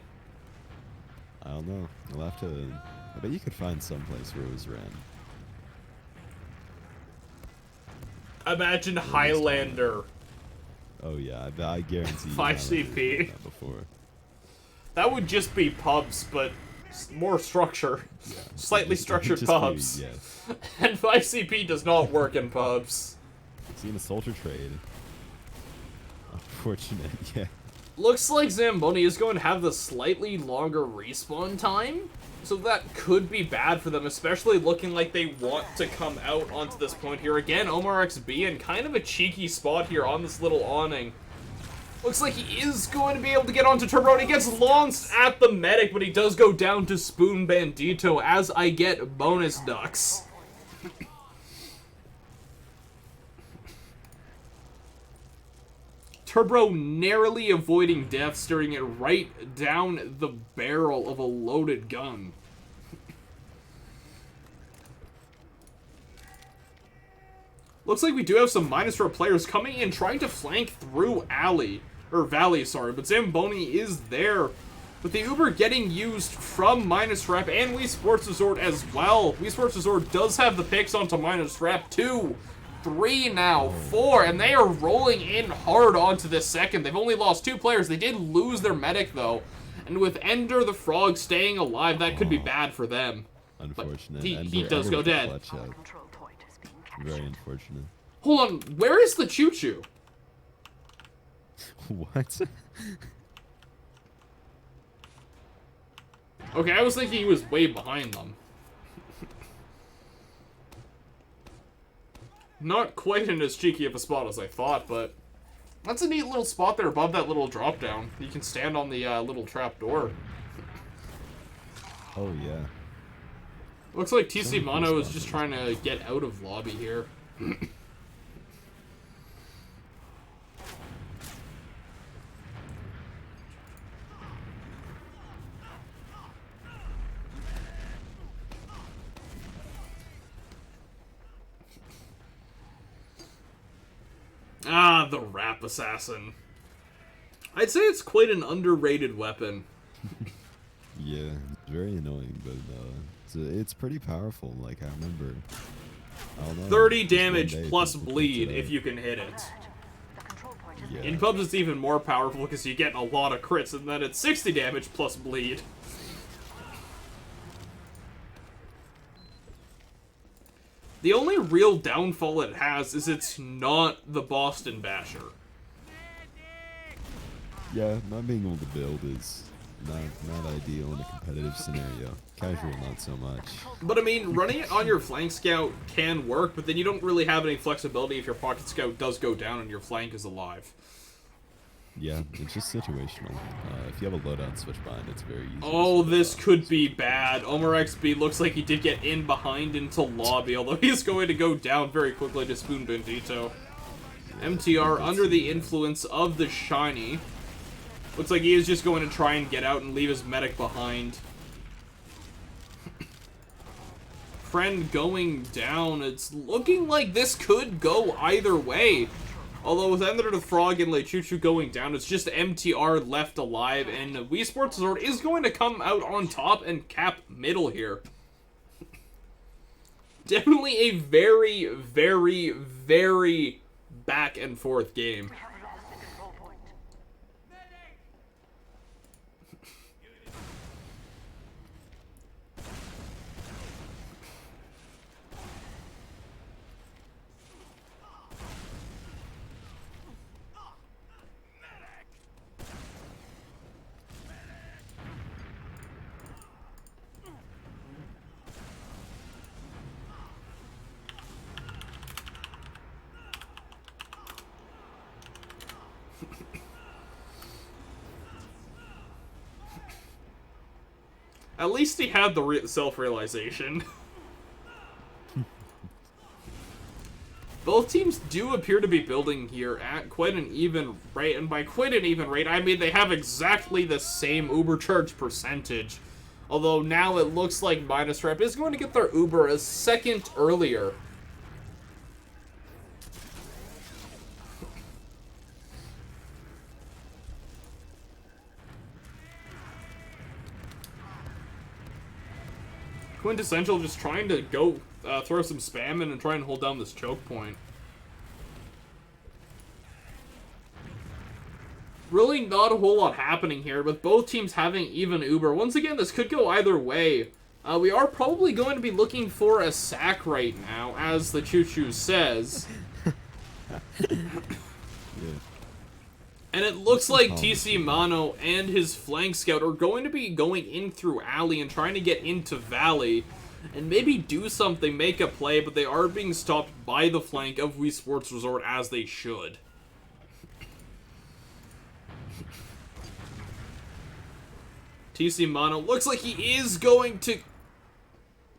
I don't know. I'll have to... I bet you could find some place where it was ran. Imagine Highlander. Oh yeah, I guarantee you 5CP. that before. That would just be pubs, but more structure. Yeah, Slightly structured just pubs. Be, yes. And 5CP does not work in pubs. Seen a soldier trade. Unfortunate, yeah. Looks like Zamboni is going to have the slightly longer respawn time, so that could be bad for them, especially looking like they want to come out onto this point here. Again, Omar XB in kind of a cheeky spot here on this little awning. Looks like he is going to be able to get onto Turbo, and he gets launched at the medic, but he does go down to Spoon Bandito as I get bonus ducks. Turbo narrowly avoiding death, steering it right down the barrel of a loaded gun. Looks like we do have some minus for players coming in, trying to flank through Valley, sorry, but Zamboni is there. With the Uber getting used from Minus Rep and Wii Sports Resort as well. Wii Sports Resort does have the picks onto Minus Rep 2. 3 now, 4, and they are rolling in hard onto this second. They've only lost 2 players. They did lose their medic, though. And with Ender the Frog staying alive, that could be bad for them. Unfortunate. But he does go dead. Very unfortunate. Hold on, where is the choo-choo? What? Okay, I was thinking he was way behind them. Not quite in as cheeky of a spot as I thought, but that's a neat little spot there above that little drop down. You can stand on the little trap door. Oh, yeah. Looks like TC Mono is just trying to get out of lobby here. Ah, the Rap Assassin. I'd say it's quite an underrated weapon. Yeah, it's very annoying, but it's pretty powerful. Like, I remember... I don't know, 30 damage plus people bleed picked it if you can hit it. Yeah. In pubs it's even more powerful because you get a lot of crits, and then it's 60 damage plus bleed. The only real downfall it has is it's not the Boston Basher. Yeah, not being able to build is not ideal in a competitive scenario. Casual, not so much. But I mean, running it on your flank scout can work, but then you don't really have any flexibility if your pocket scout does go down and your flank is alive. Yeah, it's just situational. If you have a loadout switch behind, it's very easy. Oh, this could be bad. Omar XB looks like he did get in behind into lobby, although he's going to go down very quickly to Spoon Bandito. MTR under the influence of the Shiny. Looks like he is just going to try and get out and leave his medic behind. Friend going down. It's looking like this could go either way. Although with Ender the Frog and Lechuchu going down, it's just MTR left alive, and Wii Sports Resort is going to come out on top and cap middle here. Definitely a very, very, very back and forth game. At least he had the self-realization. Both teams do appear to be building here at quite an even rate, and by quite an even rate, I mean they have exactly the same Uber charge percentage. Although now it looks like Minus Rep is going to get their Uber a second earlier. Quintessential just trying to go throw some spam in and try and hold down this choke point. Really not a whole lot happening here, with both teams having even Uber. Once again, this could go either way. We are probably going to be looking for a sack right now, as the choo-choo says. Yeah. And it looks like TC Mono and his flank scout are going to be going in through alley and trying to get into valley and maybe do something, make a play, but they are being stopped by the flank of Wii Sports Resort, as they should. TC Mono looks like he is going to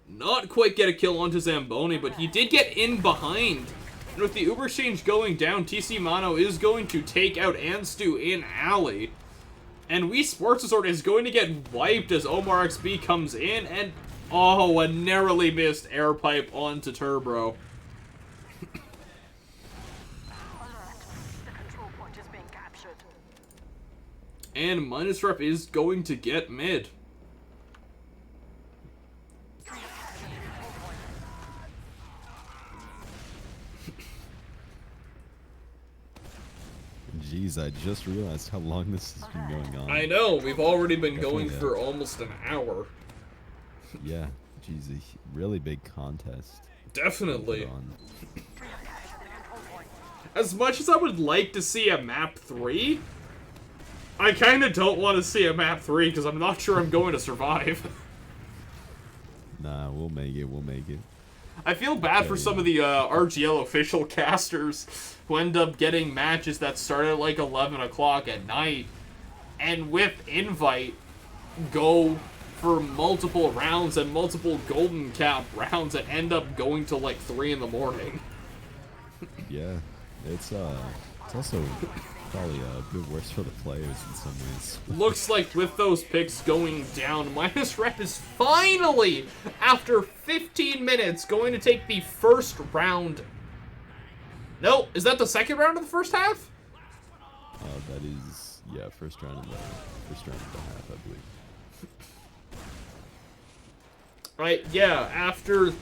not quite get a kill onto Zamboni, but he did get in behind. And with the Uber exchange going down, TC Mono is going to take out Anstu in alley. And Wii Sports Resort is going to get wiped as Omar XB comes in, and oh, a narrowly missed air pipe onto Turbro. And Minus Rep is going to get mid. Jeez, I just realized how long this has been going on. I know, we've already been going Definitely, for almost an hour. Yeah, geez, a really big contest. Definitely. As much as I would like to see a map 3, I kind of don't want to see a map 3 because I'm not sure I'm going to survive. Nah, we'll make it, we'll make it. I feel bad for some of the RGL official casters who end up getting matches that start at like 11 o'clock at night and with invite go for multiple rounds and multiple golden cap rounds that end up going to like 3 in the morning. Yeah, it's also probably a bit worse for the players in some ways. Looks like with those picks going down, Minus Rep is finally, after 15 minutes, going to take the first round. No, is that the second round of the first half? That is, yeah, first round of the half, I believe. Right, yeah, after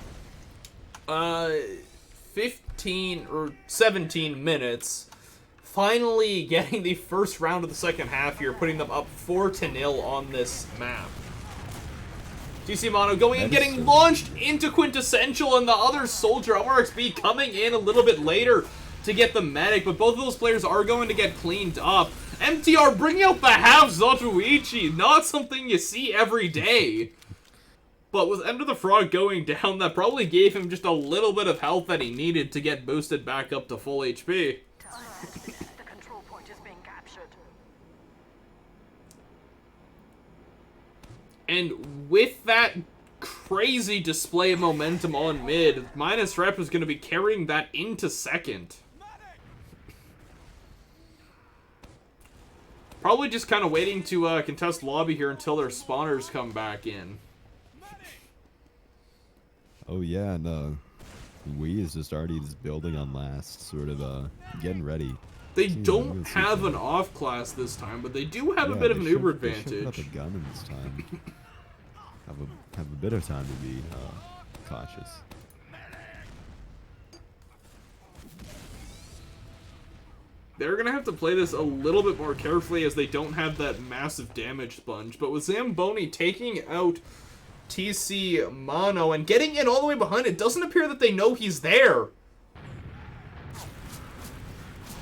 15 or 17 minutes, finally getting the first round of the second half here, putting them up 4-0 on this map. TC Mono going and getting launched into Quintessential, and the other soldier, ORXB, coming in a little bit later to get the medic, but both of those players are going to get cleaned up. MTR bringing out the half Zotuichi, not something you see every day. But with Ender the Frog going down, that probably gave him just a little bit of health that he needed to get boosted back up to full HP. The control point is being captured. And with that crazy display of momentum on mid, Minus Rep is going to be carrying that into second. Probably just kind of waiting to contest lobby here until their spawners come back in. Oh yeah, and Wii is just already just building on last, sort of getting ready. They don't have an off class this time, but they do have a bit of an Uber advantage. They should put up a gun in this time. have a bit of time to be cautious. They're going to have to play this a little bit more carefully as they don't have that massive damage sponge. But with Zamboni taking out TC Mono and getting in all the way behind, it doesn't appear that they know he's there.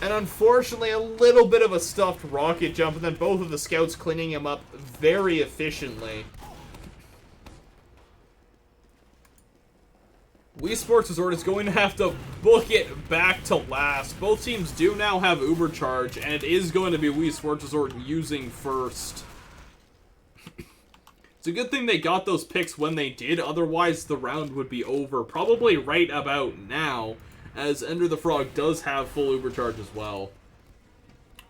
And unfortunately, a little bit of a stuffed rocket jump, and then both of the scouts cleaning him up very efficiently. Wii Sports Resort is going to have to book it back to last. Both teams do now have Uber Charge, and it is going to be Wii Sports Resort using first. It's a good thing they got those picks when they did, otherwise the round would be over probably right about now, as Ender the Frog does have full Uber Charge as well.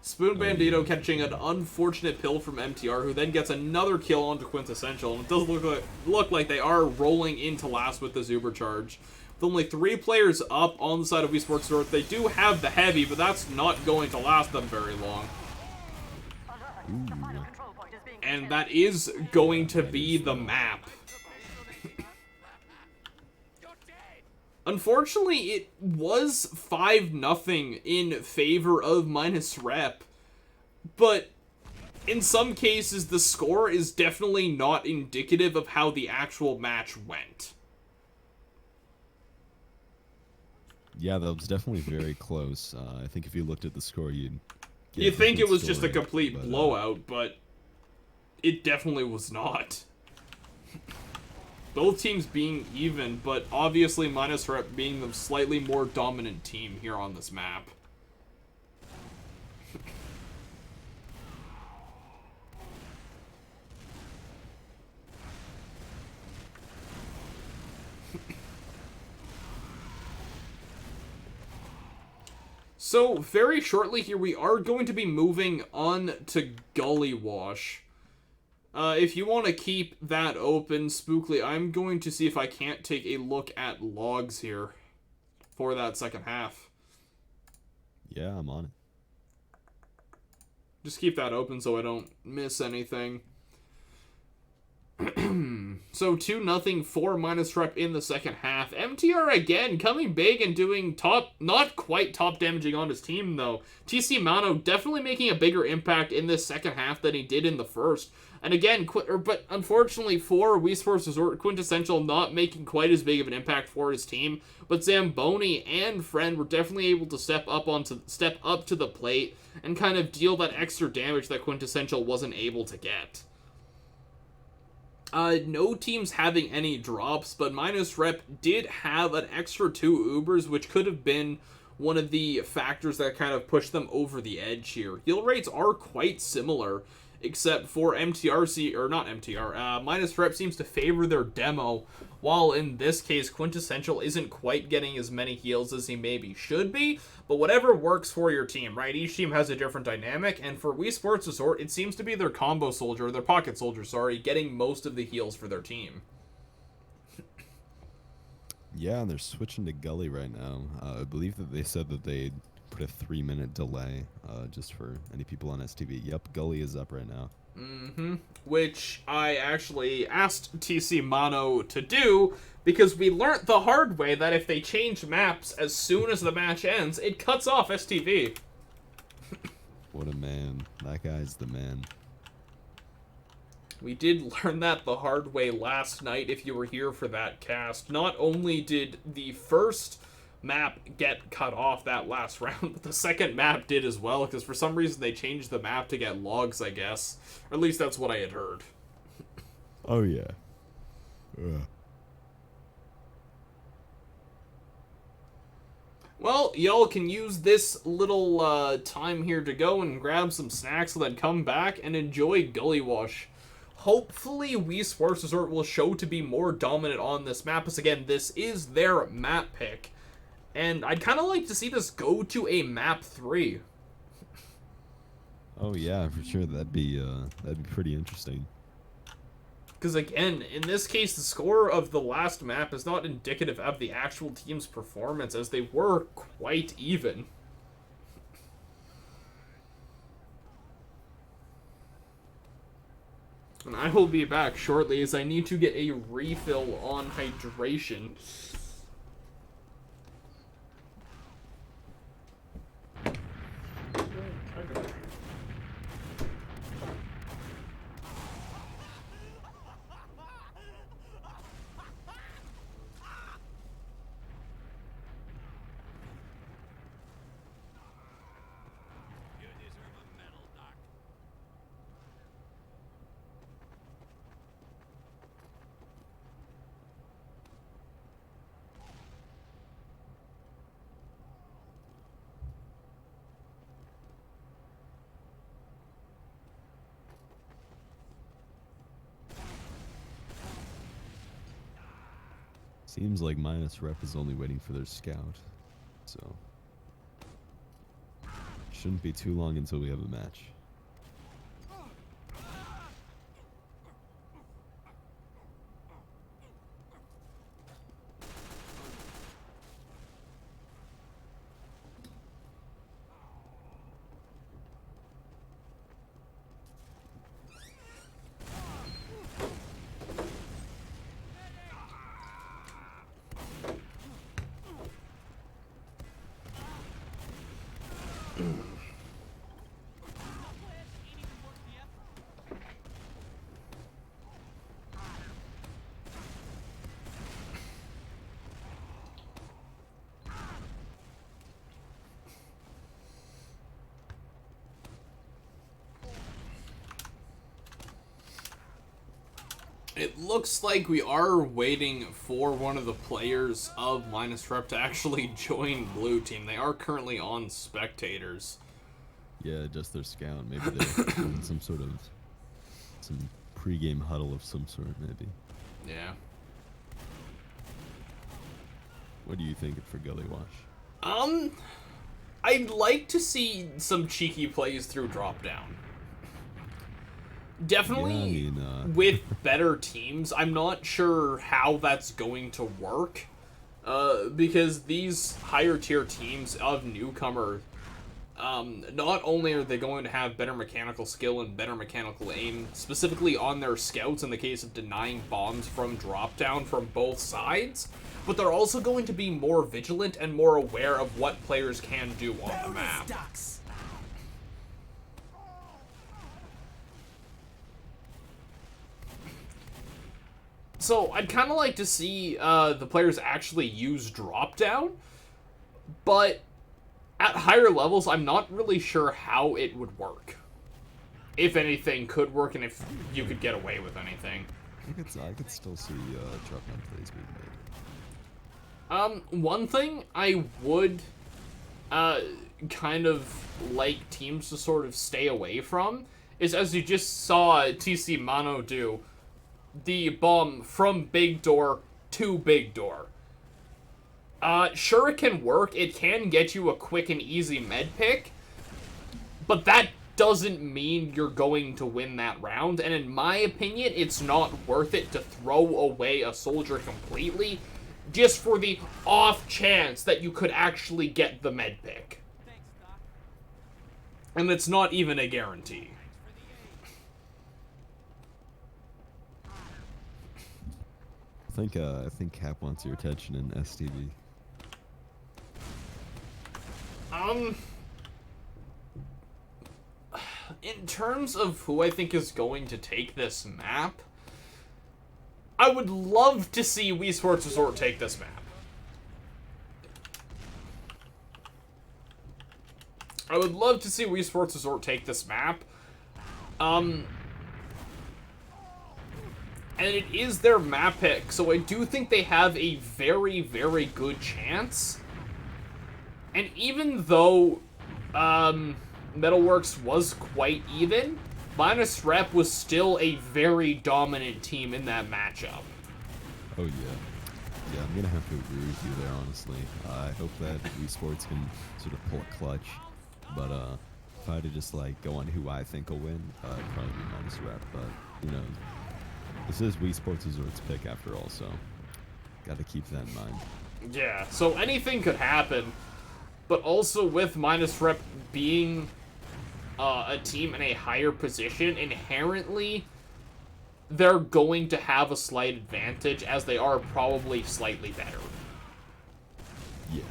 Spoon Bandito catching an unfortunate pill from MTR, who then gets another kill onto Quintessential, and it does look like they are rolling into last with this Uber Charge. With only 3 players up on the side of Wii Sports Resort, they do have the heavy, but that's not going to last them very long. And that is going to be the map. Unfortunately, it was 5-0 in favor of Minus Rep, but in some cases, the score is definitely not indicative of how the actual match went. Yeah, that was definitely very close. I think if you looked at the score, you'd think it was just a complete blowout, but it definitely was not. Both teams being even, but obviously Minus Rep being the slightly more dominant team here on this map. So, very shortly here, we are going to be moving on to Gully Wash. If you want to keep that open, Spookly, I'm going to see if I can't take a look at logs here for that second half. Yeah, I'm on it. Just keep that open so I don't miss anything. So 2-0 for Minus Rep in the second half. MTR again coming big and doing not quite top damaging on his team though. TC Mano definitely making a bigger impact in this second half than he did in the first. And again, but unfortunately for Wii Sports Resort, Quintessential not making quite as big of an impact for his team. But Zamboni and Friend were definitely able to step up to the plate and kind of deal that extra damage that Quintessential wasn't able to get. No teams having any drops, but Minus Rep did have an extra 2 Ubers, which could have been one of the factors that kind of pushed them over the edge here. Heal rates are quite similar, except for Minus Rep seems to favor their demo, while in this case, Quintessential isn't quite getting as many heals as he maybe should be, but whatever works for your team, right? Each team has a different dynamic, and for Wii Sports Resort, it seems to be their combo soldier, or their pocket soldier, sorry, getting most of the heals for their team. Yeah, and they're switching to Gully right now. I believe that they said that they'd put a 3-minute delay, just for any people on STV. Yep, Gully is up right now. Which I actually asked TC Mono to do, because we learnt the hard way that if they change maps as soon as the match ends, it cuts off STV. What a man. That guy's the man. We did learn that the hard way last night, if you were here for that cast. Not only did the first map get cut off that last round, but the second map did as well, because for some reason they changed the map to get logs, I guess. Or at least that's what I had heard. Oh, yeah. Ugh. Well, y'all can use this little time here to go and grab some snacks and then come back and enjoy Gully Wash. Hopefully, Wii Sports Resort will show to be more dominant on this map, because again, this is their map pick. And I'd kind of like to see this go to a map 3. Oh yeah, for sure. That'd be pretty interesting. Because again, in this case, the score of the last map is not indicative of the actual team's performance, as they were quite even. And I will be back shortly as I need to get a refill on hydration. Seems like minus rep is only waiting for their scout, so shouldn't be too long until we have a match. It looks like we are waiting for one of the players of minus rep to actually join blue team. They are currently on spectators. Yeah, just their scout. Maybe they're in some pre-game huddle of some sort, maybe. Yeah. What do you think for Gully Wash? I'd like to see some cheeky plays through drop down. Definitely with better teams. I'm not sure how that's going to work. Because these higher tier teams of Newcomer, not only are they going to have better mechanical skill and better mechanical aim, specifically on their scouts in the case of denying bombs from drop down from both sides, but they're also going to be more vigilant and more aware of what players can do on the map. Ducks. So I'd kind of like to see the players actually use drop down, but at higher levels, I'm not really sure how it would work. If anything could work, and if you could get away with anything. I could still see drop down plays being made. One thing I would kind of like teams to sort of stay away from is, as you just saw TC Mano do, the bomb from big door to big door. Sure, it can work. It can get you a quick and easy med pick, but that doesn't mean you're going to win that round, and in my opinion, it's not worth it to throw away a soldier completely just for the off chance that you could actually get the med pick. And it's not even a guarantee. I think Cap wants your attention in STV. In terms of who I think is going to take this map, I would love to see Wii Sports Resort take this map. I would love to see Wii Sports Resort take this map. And it is their map pick, so I do think they have a very, very good chance. And even though Metalworks was quite even, minus rep was still a very dominant team in that matchup. Oh yeah. Yeah, I'm gonna have to agree with you there, honestly. I hope that Wii Sports can sort of pull a clutch, but if I had to just like go on who I think will win, it'd probably be minus rep. But you know, this is Wii Sports Resort's pick after all, so got to keep that in mind. Yeah, so anything could happen, but also with minus rep being a team in a higher position, inherently they're going to have a slight advantage as they are probably slightly better. Yeah.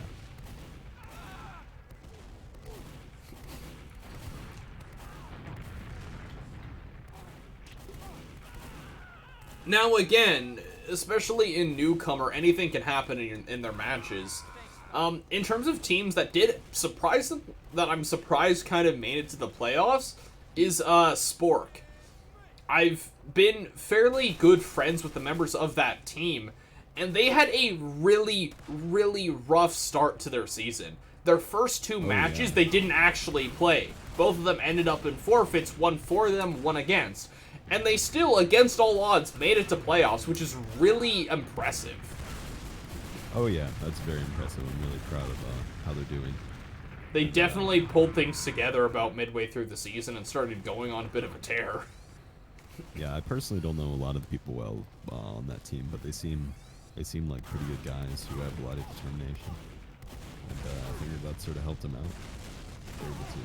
Now again, especially in Newcomer, anything can happen in their matches. In terms of teams that did surprise them, that I'm surprised kind of made it to the playoffs, is Spork. I've been fairly good friends with the members of that team, and they had a really, really rough start to their season. Their first two matches, they didn't actually play. Both of them ended up in forfeits, one for them, one against. And they still, against all odds, made it to playoffs, which is really impressive. Oh yeah, that's very impressive. I'm really proud of how they're doing. They definitely pulled things together about midway through the season and started going on a bit of a tear. Yeah, I personally don't know a lot of the people well on that team, but they seem like pretty good guys who have a lot of determination. And I figured that sort of helped them out. They were able to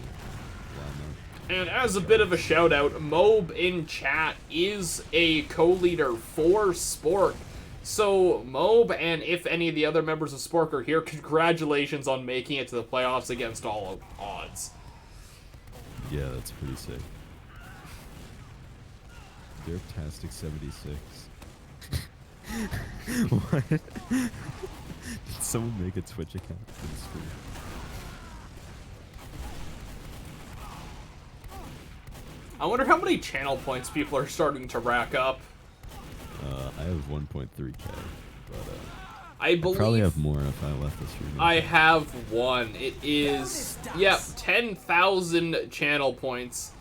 line up. And as a bit of a shout out, Mob in chat is a co-leader for Spork. So Mob, and if any of the other members of Spork are here, congratulations on making it to the playoffs against all odds. Yeah, that's pretty sick. Derptastic 76. What? Did someone make a Twitch account for the stream? I wonder how many channel points people are starting to rack up. I have 1.3k, but I believe I'd probably have more if I left the stream. I have one. It is, yep, 10,000 channel points.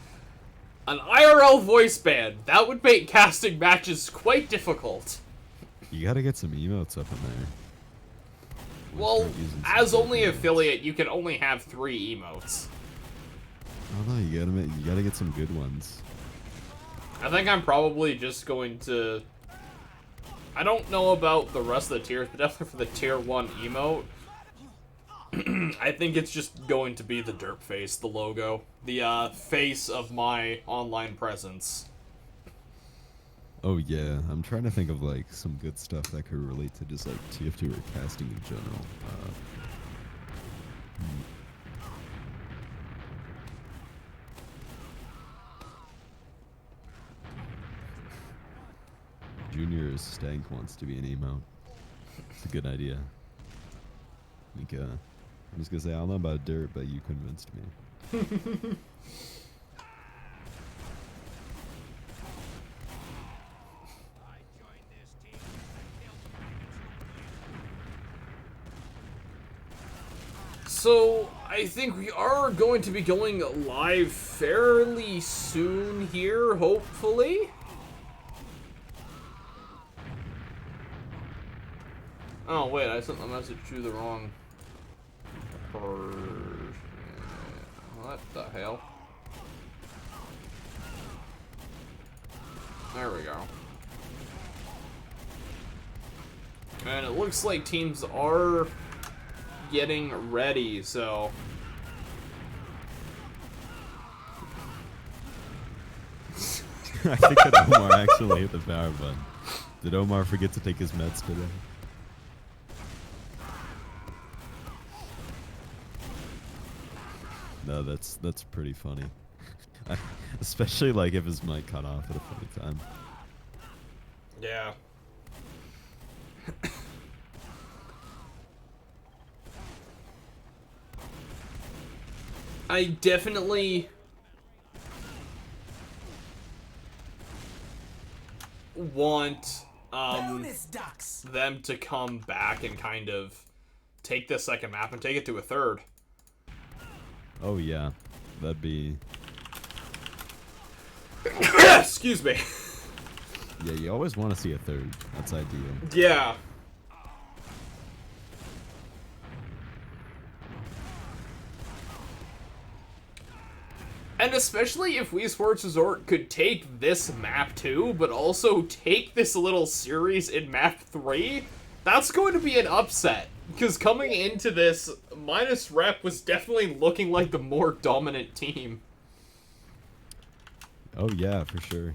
An IRL voice band. That would make casting matches quite difficult. You gotta get some emotes up in there. Well, as only affiliate, you can only have 3 emotes. I don't know, you gotta get some good ones. I think I'm probably just going to... I don't know about the rest of the tiers, but definitely for the tier 1 emote, I think it's just going to be the derp face, the logo. The face of my online presence. Oh yeah, I'm trying to think of like some good stuff that could relate to just like TF2 or casting in general. Junior Stank wants to be an emote. It's a good idea. I think, I'm just gonna say, I don't know about dirt, but you convinced me. So, I think we are going to be going live fairly soon here, hopefully. Oh, wait, I sent the message to the wrong person. What the hell? There we go. And it looks like teams are getting ready, so... I think that Omar actually hit the power button. Did Omar forget to take his meds today? No, that's pretty funny. Especially like if his mic cut off at a funny time. Yeah. I definitely want them to come back and kind of take this second map and take it to a third. Oh yeah, that'd be... Excuse me. Yeah, you always want to see a third. That's ideal. Yeah. And especially if Wii Sports Resort could take this map 2, but also take this little series in map 3, that's going to be an upset. Because coming into this, Minus Rep was definitely looking like the more dominant team. Oh yeah, for sure.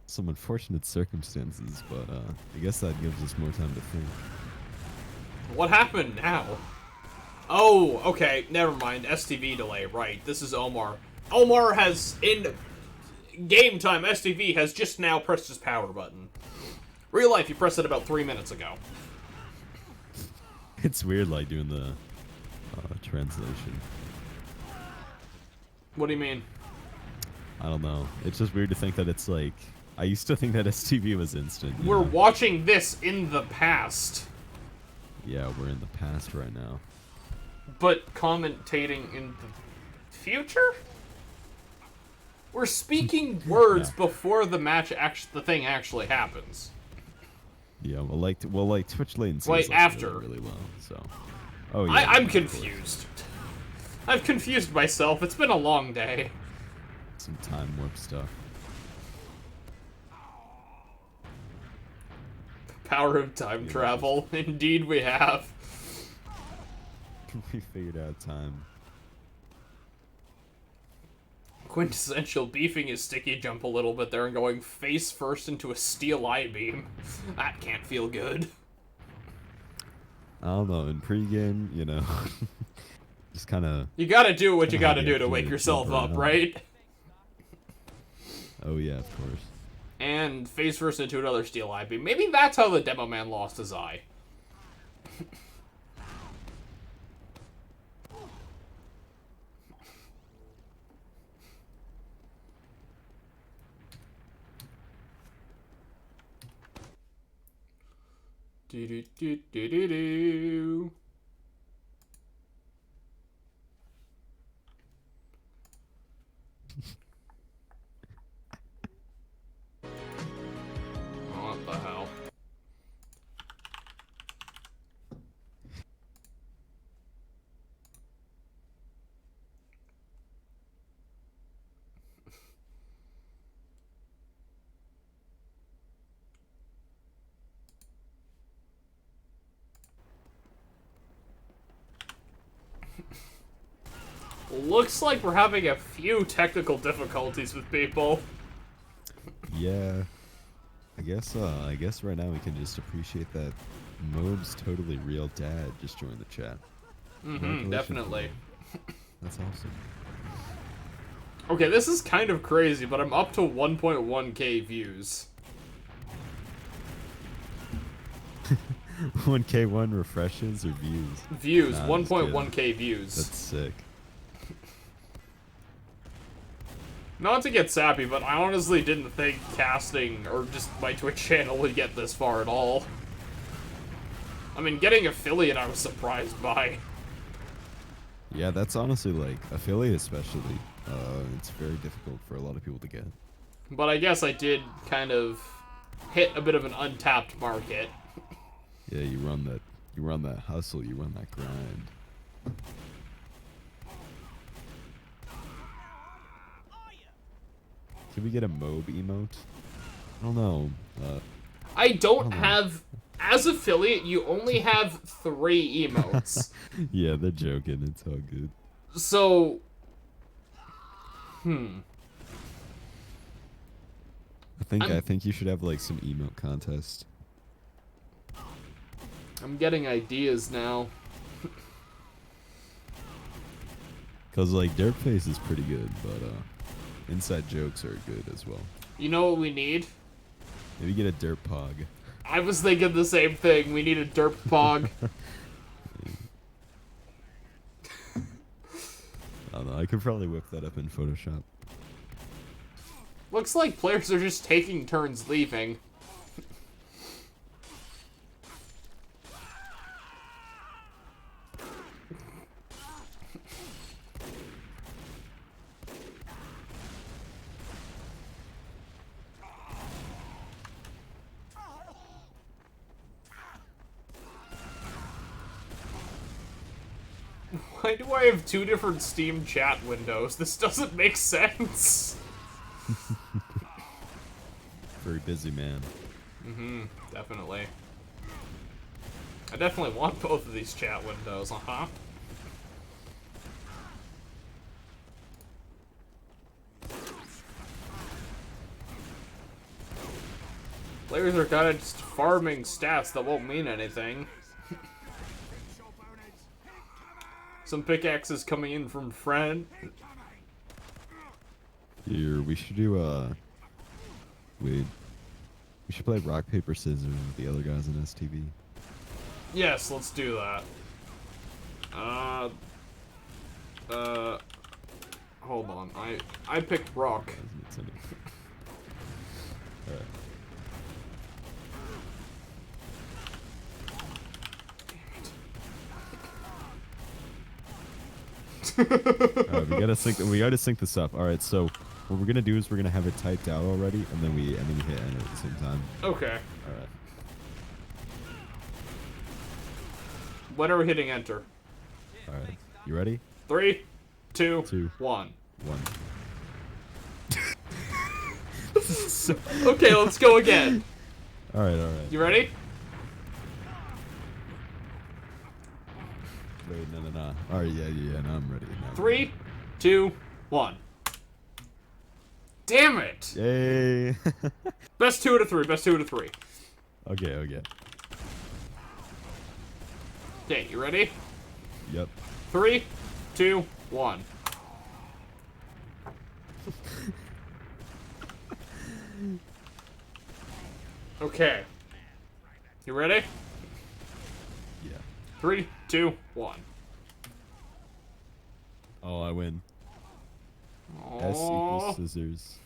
Some unfortunate circumstances, but I guess that gives us more time to think. What happened now? Oh, okay, never mind. STV delay, right. This is Omar. Omar has, in game time, STV has just now pressed his power button. Real life, you pressed it about 3 minutes ago. It's weird, like, doing the translation. What do you mean? I don't know. It's just weird to think that it's like... I used to think that STV was instant. We're watching this in the past. Yeah, we're in the past right now. But commentating in the future? We're speaking words before the match the thing actually happens. Yeah, well, like Twitch latency Wait, is like after. really low, so... Oh, yeah. I'm confused. I've confused myself. It's been a long day. Some time warp stuff. Power of time travel. Indeed we have. We figured out time. Quintessential beefing his sticky jump a little bit there and going face first into a steel eye beam. That can't feel good. I don't know, in pregame, you know, just kind of... You gotta do what you gotta do to wake yourself up, right? Oh yeah, of course. And face first into another steel eye beam. Maybe that's how the demo man lost his eye. Do do do do do do. What the hell? Looks like we're having a few technical difficulties with people. Yeah. I guess right now we can just appreciate that Mobe's totally real dad just joined the chat. Mm-hmm, definitely. That's awesome. Okay, this is kind of crazy, but I'm up to 1.1k views. 1K1 refreshes or views? Views, Nah, 1.1k views. That's sick. Not to get sappy, but I honestly didn't think casting or just my Twitch channel would get this far at all. I mean, getting affiliate I was surprised by. Yeah, that's honestly, like, affiliate especially, it's very difficult for a lot of people to get. But I guess I did kind of hit a bit of an untapped market. Yeah, you run that hustle, you run that grind. Can we get a Mobe emote? I don't know. I don't have... As affiliate, you only have 3 emotes. Yeah, they're joking. It's all good. So... I think you should have, like, some emote contest. I'm getting ideas now. Cause, like, Dirtface is pretty good, but, inside jokes are good as well. You know what we need? Maybe get a Dirt Pog. I was thinking the same thing. We need a derp pog. I don't know. I could probably whip that up in Photoshop. Looks like players are just taking turns leaving. Why do I have 2 different Steam chat windows? This doesn't make sense. Very busy man. Definitely. I definitely want both of these chat windows, uh-huh. Players are kinda just farming stats that won't mean anything. Some pickaxes coming in from friend. Here, we should do wait. We should play rock, paper, scissors with the other guys in STV. Yes, let's do that. Hold on. I picked rock. Alright. Alright, we gotta sync this up. Alright, so what we're gonna do is we're gonna have it typed out already, and then we hit enter at the same time. Okay. Alright. When are we hitting enter? Alright. You ready? 3, 2, 2, 1. 1. Okay, let's go again. Alright. You ready? Wait, no. Alright, yeah, now I'm ready. 3, 2, 1. Damn it! Yay! Best 2 out of 3, best 2 out of 3. Okay. Okay, you ready? Yep. 3, 2, 1. Okay. You ready? Yeah. 3, 2, 1. Oh, I win. S Aww. equals scissors.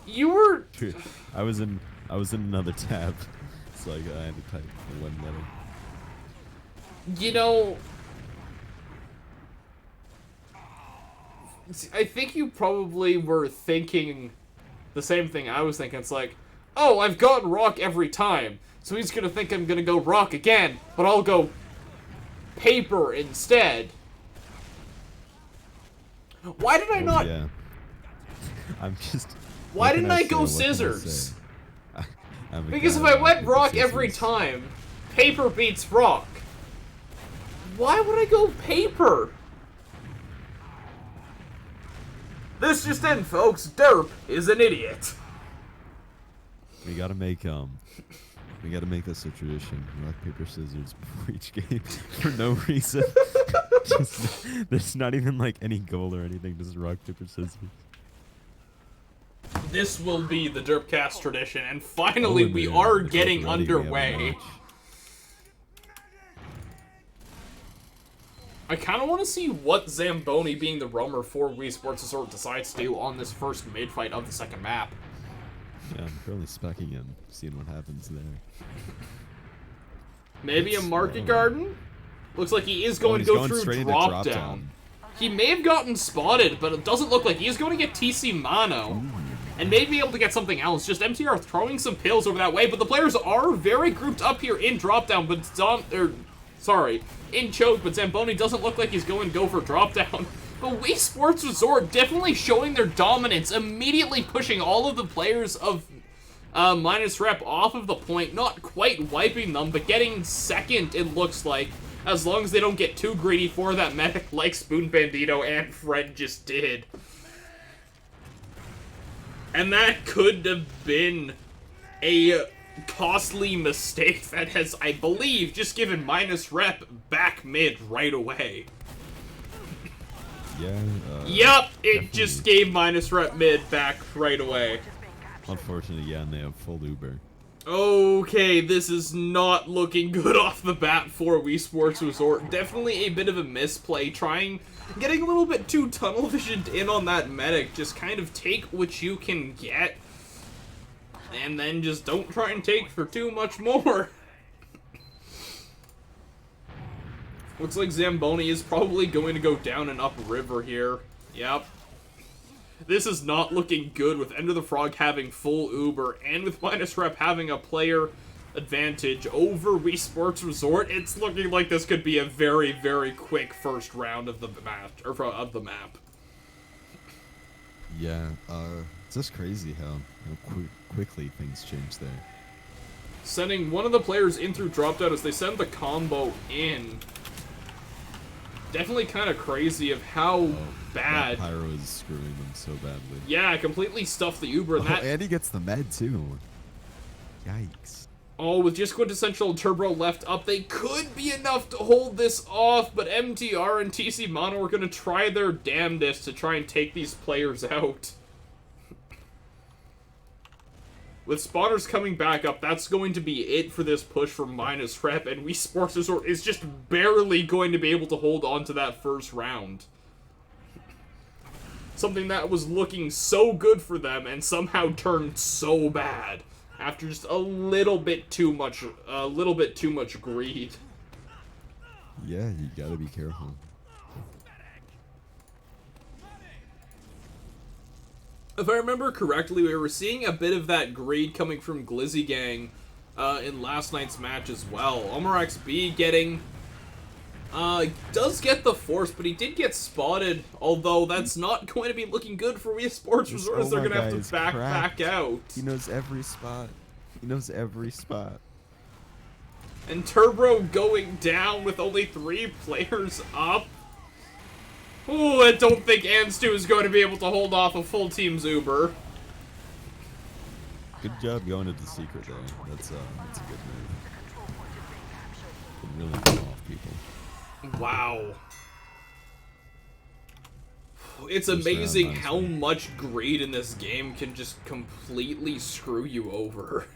You were... I was in another tab. It's like I had to type the one letter. You know... I think you probably were thinking the same thing I was thinking. It's like, oh, I've gotten rock every time, so he's gonna think I'm gonna go rock again, but I'll go paper instead. Why did I not... Yeah. I'm just... Why what didn't can I say? go What can I scissors? say? I'm a Because if guy, I went paper, rock every scissors. time, paper beats rock. Why would I go paper? This just in, folks. Derp is an idiot. We gotta make this a tradition. Rock, paper, scissors before each game for no reason. There's not even like any goal or anything. Just rock, paper, scissors. This will be the Derpcast tradition, and finally we man, are it's getting already- we have a underway. match. I kind of want to see what Zamboni, being the roamer for Wii Sports Resort, decides to do on this first mid-fight of the second map. Yeah, I'm currently specking him, seeing what happens there. Maybe a It's market slow. garden? Looks like he is going he's to go going through straight into drop down. drop-down. He may have gotten spotted, but it doesn't look like he's going to get TC Mono. And may be able to get something else. Just MTR throwing some pills over that way, but the players are very grouped up here in drop down, but in choke, but Zamboni doesn't look like he's going to go for drop down. But Wii Sports Resort definitely showing their dominance, immediately pushing all of the players of minus rep off of the point, not quite wiping them, but getting second, it looks like, as long as they don't get too greedy for that medic like Spoon Bandito and Fred just did. And that could have been a costly mistake that has, I believe, just given minus rep back mid right away. Yeah. Yep, it definitely. just gave minus rep mid back right away. Unfortunately, yeah, and they have full Uber. Okay, this is not looking good off the bat for Wii Sports Resort. Definitely a bit of a misplay, getting a little bit too tunnel visioned in on that medic. Just kind of take what you can get, and then just don't try and take for too much more. Looks like Zamboni is probably going to go down and up river here. Yep. This is not looking good with Ender the Frog having full Uber and with minus rep having a player advantage over Wii Sports Resort. It's looking like this could be a very, very quick first round of the match, or of the map. Yeah, it's just crazy how quickly things change there. Sending one of the players in through drop down as they send the combo in. Definitely kind of crazy of how bad. That pyro is screwing them so badly. Yeah, completely stuffed the Uber. And And he gets the med too. Yikes. Oh, with just Quintessential and Turbo left up, they could be enough to hold this off, but MTR and TC Mono are going to try their damnedest to try and take these players out. With spawners coming back up, that's going to be it for this push for Minus Rep, and Wii Sports Resort is just barely going to be able to hold on to that first round. Something that was looking so good for them and somehow turned so bad after just a little bit too much greed. Yeah, you gotta be careful. If I remember correctly, we were seeing a bit of that greed coming from Glizzy Gang in last night's match as well. Omar XB getting... does get the force, but he did get spotted, although that's not going to be looking good for Wii Sports Resort as they're going to have to back out. He knows every spot. He knows every spot. And Turbo going down with only 3 players up. Ooh, I don't think Anstu is going to be able to hold off a full team's Uber. Good job going into secret there. That's a good move. Can really throw off people. Wow. It's amazing how much greed in this game can just completely screw you over.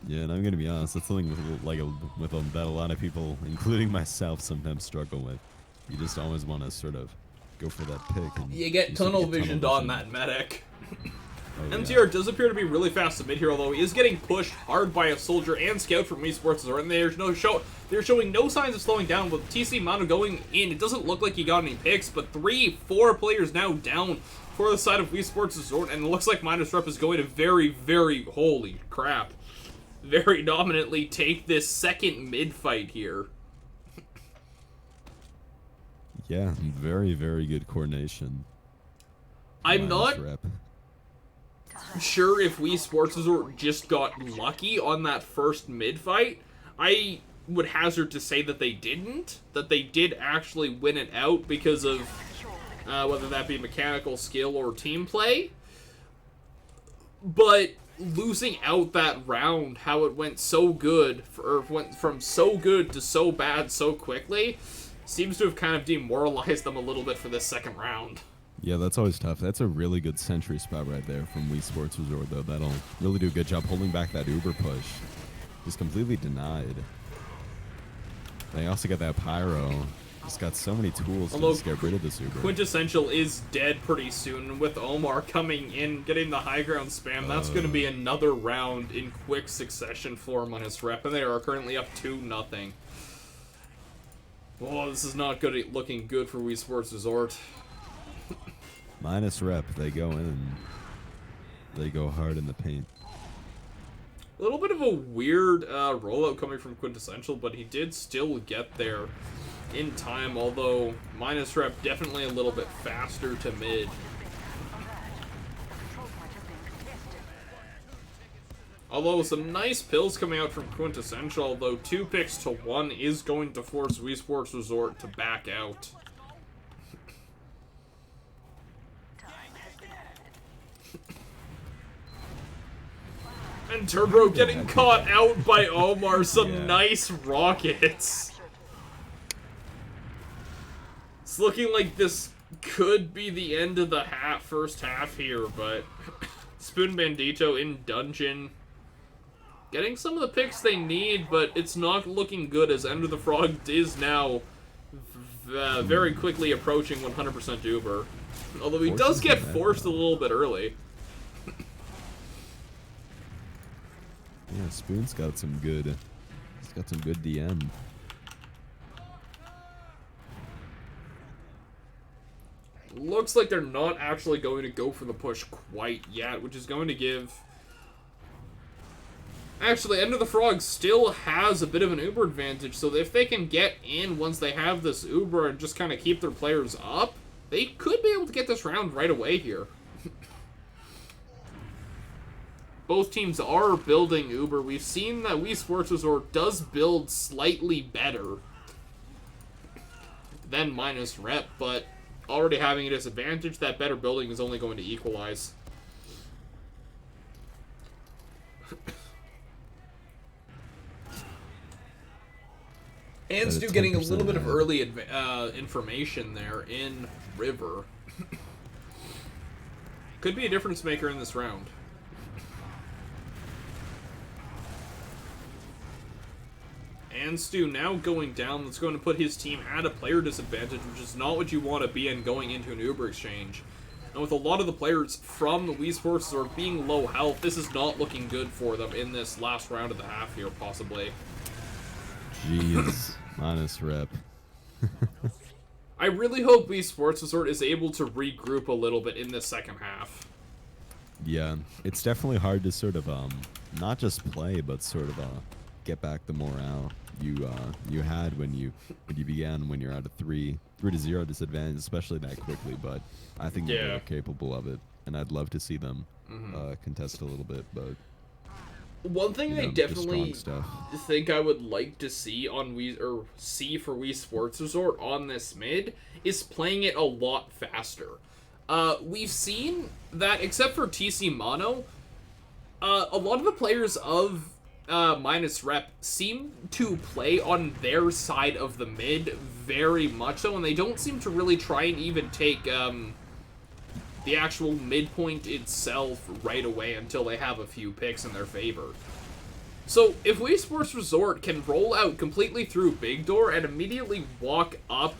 Yeah, and I'm gonna be honest, that's something that a lot of people, including myself, sometimes struggle with. You just always want to sort of go for that pick. And you get tunnel visioned on that medic. MTR does appear to be really fast to mid here, although he is getting pushed hard by a soldier and scout from Wii Sports Resort, and they're showing no signs of slowing down with TC Mono going in. It doesn't look like he got any picks, but 4 players now down for the side of Wii Sports Resort, and it looks like Minus Rep is going to very, holy crap, very dominantly take this second mid fight here. Yeah, very, very good coordination. I'm not sure if Wii Sports Resort just got lucky on that first mid fight. I would hazard to say that they didn't. That they did actually win it out because of whether that be mechanical skill or team play. But losing out that round, how it went so good, or went from so good to so bad so quickly, seems to have kind of demoralized them a little bit for this second round. Yeah, that's always tough. That's a really good sentry spot right there from Wii Sports Resort, though. That'll really do a good job holding back that Uber push. Just completely denied. They also got that pyro. Just got so many tools to just get rid of this Uber. Quintessential is dead pretty soon. With Omar coming in, getting the high ground spam, that's going to be another round in quick succession for Minus Rep, and they are currently up 2-0. Oh, this is not good. Looking good for Wii Sports Resort. Minus Rep, they go in. They go hard in the paint. A little bit of a weird rollout coming from Quintessential, but he did still get there in time, although Minus Rep definitely a little bit faster to mid. Although some nice pills coming out from Quintessential, although 2 picks to 1 is going to force Wii Sports Resort to back out. And Turbo getting caught out by Omar. Some nice rockets. It's looking like this could be the end of the first half here, but Spoon Bandito in dungeon. Getting some of the picks they need, but it's not looking good as Ender the Frog is now very quickly approaching 100% Uber. Although he does get forced a little bit early. Yeah, Spoon's got some good. He's got some good DM. Looks like they're not actually going to go for the push quite yet, which is going to give Actually, Ender the Frog still has a bit of an Uber advantage, so if they can get in once they have this Uber and just kind of keep their players up, they could be able to get this round right away here. Both teams are building Uber. We've seen that Wii Sports Resort does build slightly better than minus rep, but already having a disadvantage, that better building is only going to equalize. And Stu getting a little bit of early information there in River. Could be a difference maker in this round. And Stu now going down, that's going to put his team at a player disadvantage, which is not what you want to be in going into an Uber exchange. And with a lot of the players from the Wii Sports Resort being low health, this is not looking good for them in this last round of the half here, possibly. Jeez, minus rep. I really hope Wii Sports Resort is able to regroup a little bit in this second half. Yeah, it's definitely hard to sort of not just play, but sort of get back the morale you had when you began, when you're out of 3-0 disadvantage, especially that quickly. But I think they're capable of it, and I'd love to see them contest a little bit. But one thing I definitely think I would like to see on see for Wii Sports Resort on this mid is playing it a lot faster. We've seen that, except for TC Mono, a lot of the players of minus rep seem to play on their side of the mid very much so, and they don't seem to really try and even take the actual midpoint itself right away until they have a few picks in their favor. So if Wii Sports Resort can roll out completely through Big Door and immediately walk up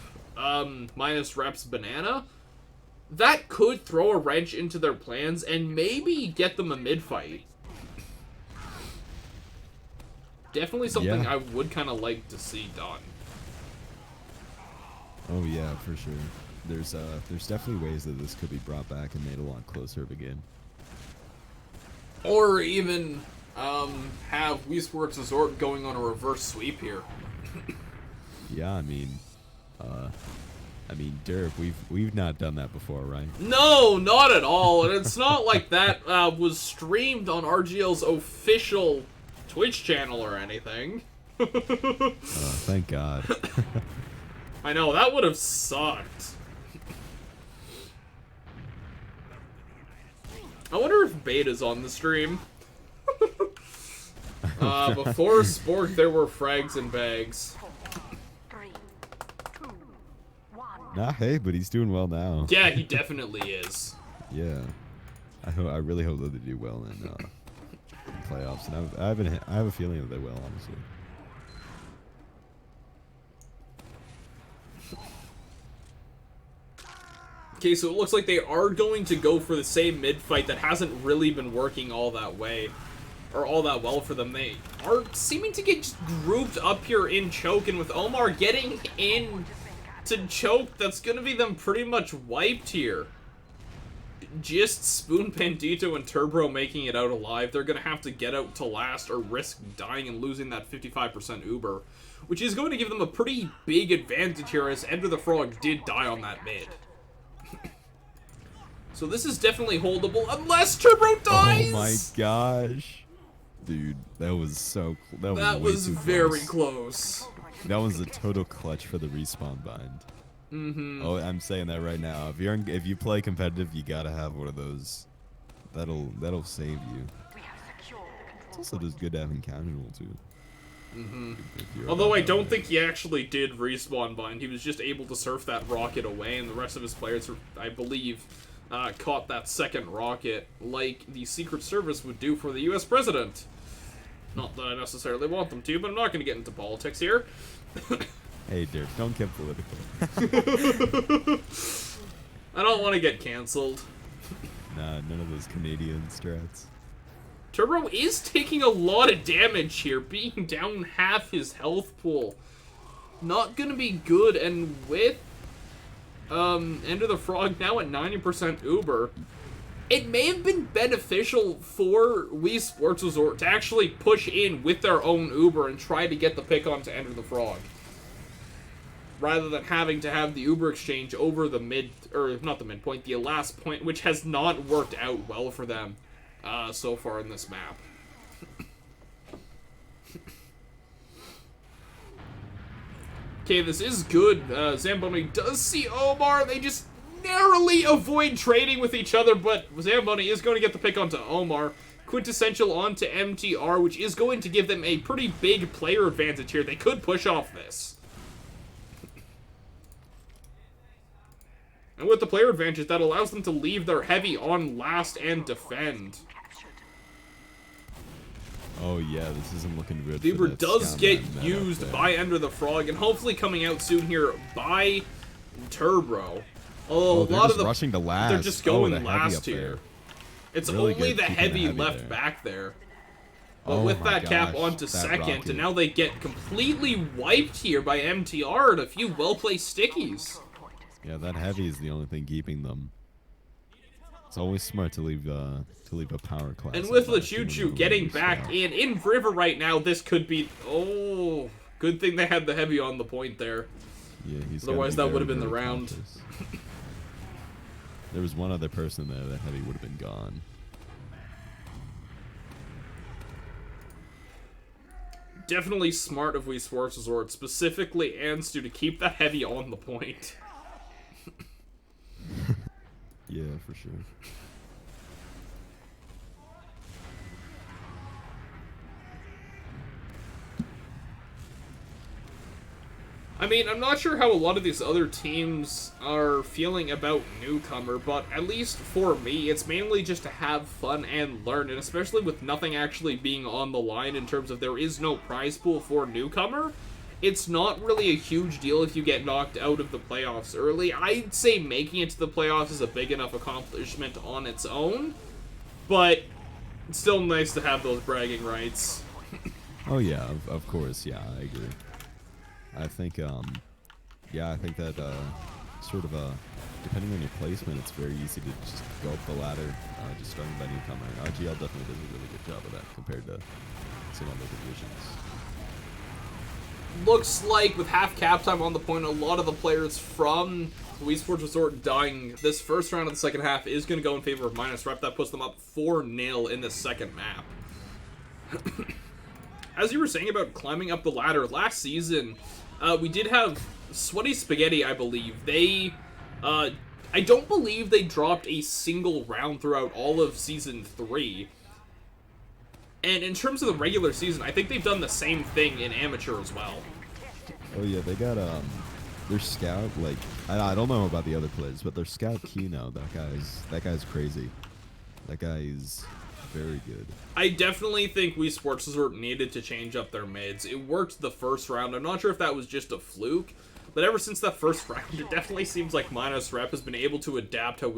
minus rep's banana, that could throw a wrench into their plans and maybe get them a mid fight. Definitely something I would kind of like to see done. Oh yeah, for sure. There's definitely ways that this could be brought back and made a lot closer of a game. Or even have Wii Sports Resort going on a reverse sweep here. Yeah, I mean, Derp, we've not done that before, right? No, not at all. And it's not like that was streamed on RGL's official Twitch channel or anything. Thank God. I know, that would have sucked. I wonder if Beta's on the stream. Before Spork, there were frags and bags. 3, 2, 1. Nah, hey, but he's doing well now. Yeah, he definitely is. Yeah, I really hope that they do well in playoffs, and I have a feeling that they will, honestly. Okay, so it looks like they are going to go for the same mid fight that hasn't really been working all that well for them. They are seeming to get just grouped up here in choke, and with Omar getting in to choke, that's going to be them pretty much wiped here. Just Spoon, Pandito, and Turbo making it out alive. They're going to have to get out to last or risk dying and losing that 55% Uber, which is going to give them a pretty big advantage here, as Ender the Frog did die on that mid. So this is definitely holdable unless Turbo dies! Oh my gosh. Dude, that was so close. That was very close. That was a total clutch for the respawn bind. Mm-hmm. Oh, I'm saying that right now. If you play competitive, you gotta have one of those. That'll save you. It's also just good to have in casual too. Mm-hmm. Although I don't think he actually did respawn bind. He was just able to surf that rocket away, and the rest of his players, I believe, caught that second rocket like the Secret Service would do for the U.S. president. Not that I necessarily want them to, but I'm not going to get into politics here. Hey, Dirk, don't get political. I don't want to get cancelled. Nah, none of those Canadian strats. Turbo is taking a lot of damage here, being down half his health pool. Not gonna be good, and with Ender the Frog now at 90% Uber, it may have been beneficial for Wii Sports Resort to actually push in with their own Uber and try to get the pick on to Enter the Frog, rather than having to have the Uber exchange over the the last point, which has not worked out well for them so far in this map. Okay, this is good. Zamboni does see Omar. They just narrowly avoid trading with each other, but Zamboni is going to get the pick onto Omar. Quintessential onto MTR, which is going to give them a pretty big player advantage here. They could push off this. And with the player advantage, that allows them to leave their heavy on last and defend. Oh yeah, this isn't looking good. The Uber that does get Scoutman used up there. by Enter the Frog, and hopefully coming out soon here by Turbo. Although Oh, a they're lot just of the rushing to last. they're just Oh, going the heavy last up here. there. It's Really only good the keeping heavy the heavy left there. back there. But Oh with my that cap gosh, onto that second, rocket. and now they get completely wiped here by MTR and a few well-placed stickies. Yeah, that heavy is the only thing keeping them. It's always smart to leave a power class. And with on last, even LeChuchu though getting we back scout. in River right now, this could be... Oh, good thing they had the heavy on the point there. Yeah, he's gotta Otherwise be that would have very, been the very round. cautious. There was one other person there, that heavy would have been gone. Definitely smart of Wii Sports Resort, specifically Anstu, to keep that heavy on the point. Yeah, for sure. I mean, I'm not sure how a lot of these other teams are feeling about Newcomer, but at least for me, it's mainly just to have fun and learn, and especially with nothing actually being on the line in terms of there is no prize pool for Newcomer, it's not really a huge deal if you get knocked out of the playoffs early. I'd say making it to the playoffs is a big enough accomplishment on its own, but it's still nice to have those bragging rights. Oh yeah, of course, yeah, I agree. I think, I think that, depending on your placement, it's very easy to just go up the ladder, just starting by Newcomer. RGL definitely does a really good job of that compared to some other divisions. Looks like with half cap time on the point, a lot of the players from Wii Sports Resort dying this first round of the second half is going to go in favor of minus rep. That puts them up 4-0 in the second map. As you were saying about climbing up the ladder, last season, we did have Sweaty Spaghetti, I believe. They, I don't believe they dropped a single round throughout all of Season 3. And in terms of the regular season, I think they've done the same thing in Amateur as well. Oh yeah, they got, their scout, like, I don't know about the other players, but their scout Kino, that guy's crazy. That guy is very good. I definitely think Wii Sports Resort needed to change up their mids. It worked the first round. I'm not sure if that was just a fluke, but ever since that first round, it definitely seems like Minus Rep has been able to adapt to how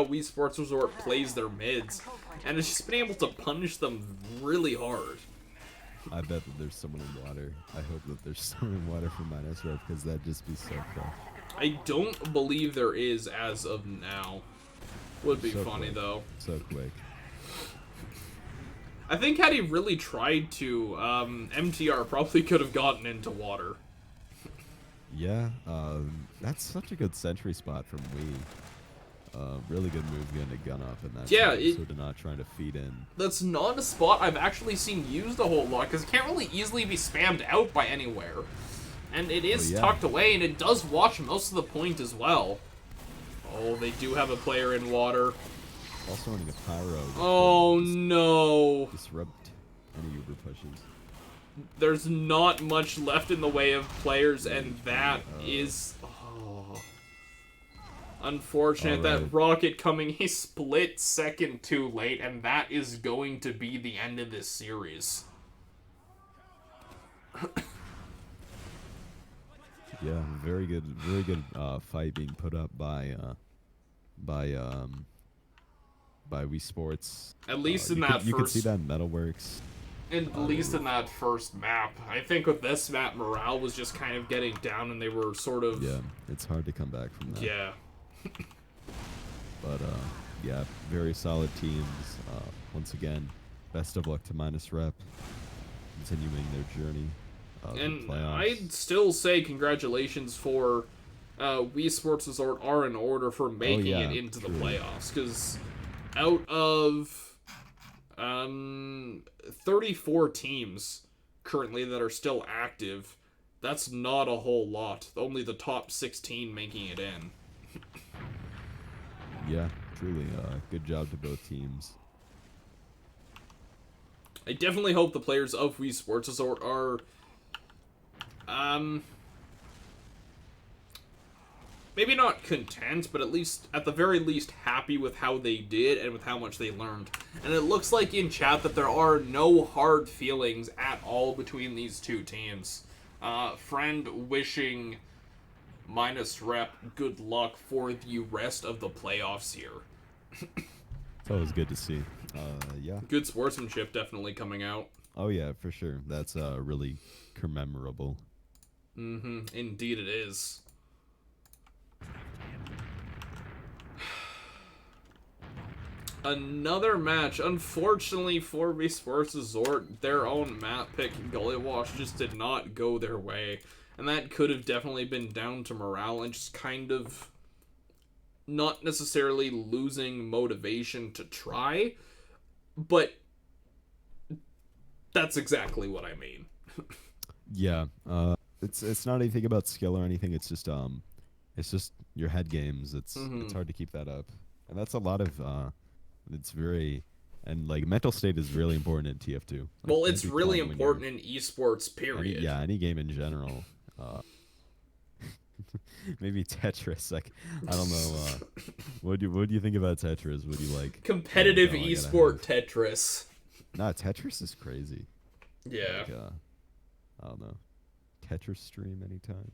Wii Sports Resort plays their mids, and it's just been able to punish them really hard. I bet that there's someone in water. I hope that there's someone in water for Minus Rep, because that'd just be so tough. I don't believe there is as of now. Would be So funny quick. though. So quick. I think had he really tried to, MTR probably could have gotten into water. Yeah, that's such a good sentry spot from Wii. Really good move getting a gun up, and that's Yeah, sort of not trying to feed in. That's not a spot I've actually seen used a whole lot, because it can't really easily be spammed out by anywhere. And it is yeah. tucked away, and it does watch most of the point as well. Oh, they do have a player in water. Also running a pyro. Oh no. Disrupt any Uber pushes. There's not much left in the way of players, and that is... Oh. Unfortunate. That Alright. rocket coming a split second too late, and that is going to be the end of this series. Yeah, very good fight being put up by Wii Sports. At least in you that could, you could first... see that in Metalworks. At least in that first map. I think with this map, morale was just kind of getting down, and they were sort of... Yeah, it's hard to come back from that. Yeah. But yeah, very solid teams. Once again, best of luck to Minus Rep, continuing their journey. And The playoffs. I'd still say congratulations for Wii Sports Resort are in order for making yeah, it into the truly. playoffs, because out of 34 teams currently that are still active, that's not a whole lot. Only the top 16 making it in. Yeah, truly. Good job to both teams. I definitely hope the players of Wii Sports Resort are maybe not content, but at the very least happy with how they did and with how much they learned. And it looks like in chat that there are no hard feelings at all between these two teams. Friend wishing Minus Rep good luck for the rest of the playoffs here. It's always good to see. Yeah. Good sportsmanship definitely coming out. Oh yeah, for sure. That's really commemorable. Indeed it is. Another match. Unfortunately for Wii Sports Resort, their own map pick, Gully Wash, just did not go their way. And that could have definitely been down to morale and just kind of not necessarily losing motivation to try, but that's exactly what I mean. Yeah. It's not anything about skill or anything. It's just your head games. It's hard to keep that up, and that's a lot of it's very, and like mental state is really important in TF2. Like, Well, it's really important in esports, period. Any game in general. Maybe Tetris. Like, I don't know. What do you think about Tetris? Would you like Competitive esport Tetris? Nah, Tetris is crazy. Yeah. Like, I don't know. Tetris stream anytime.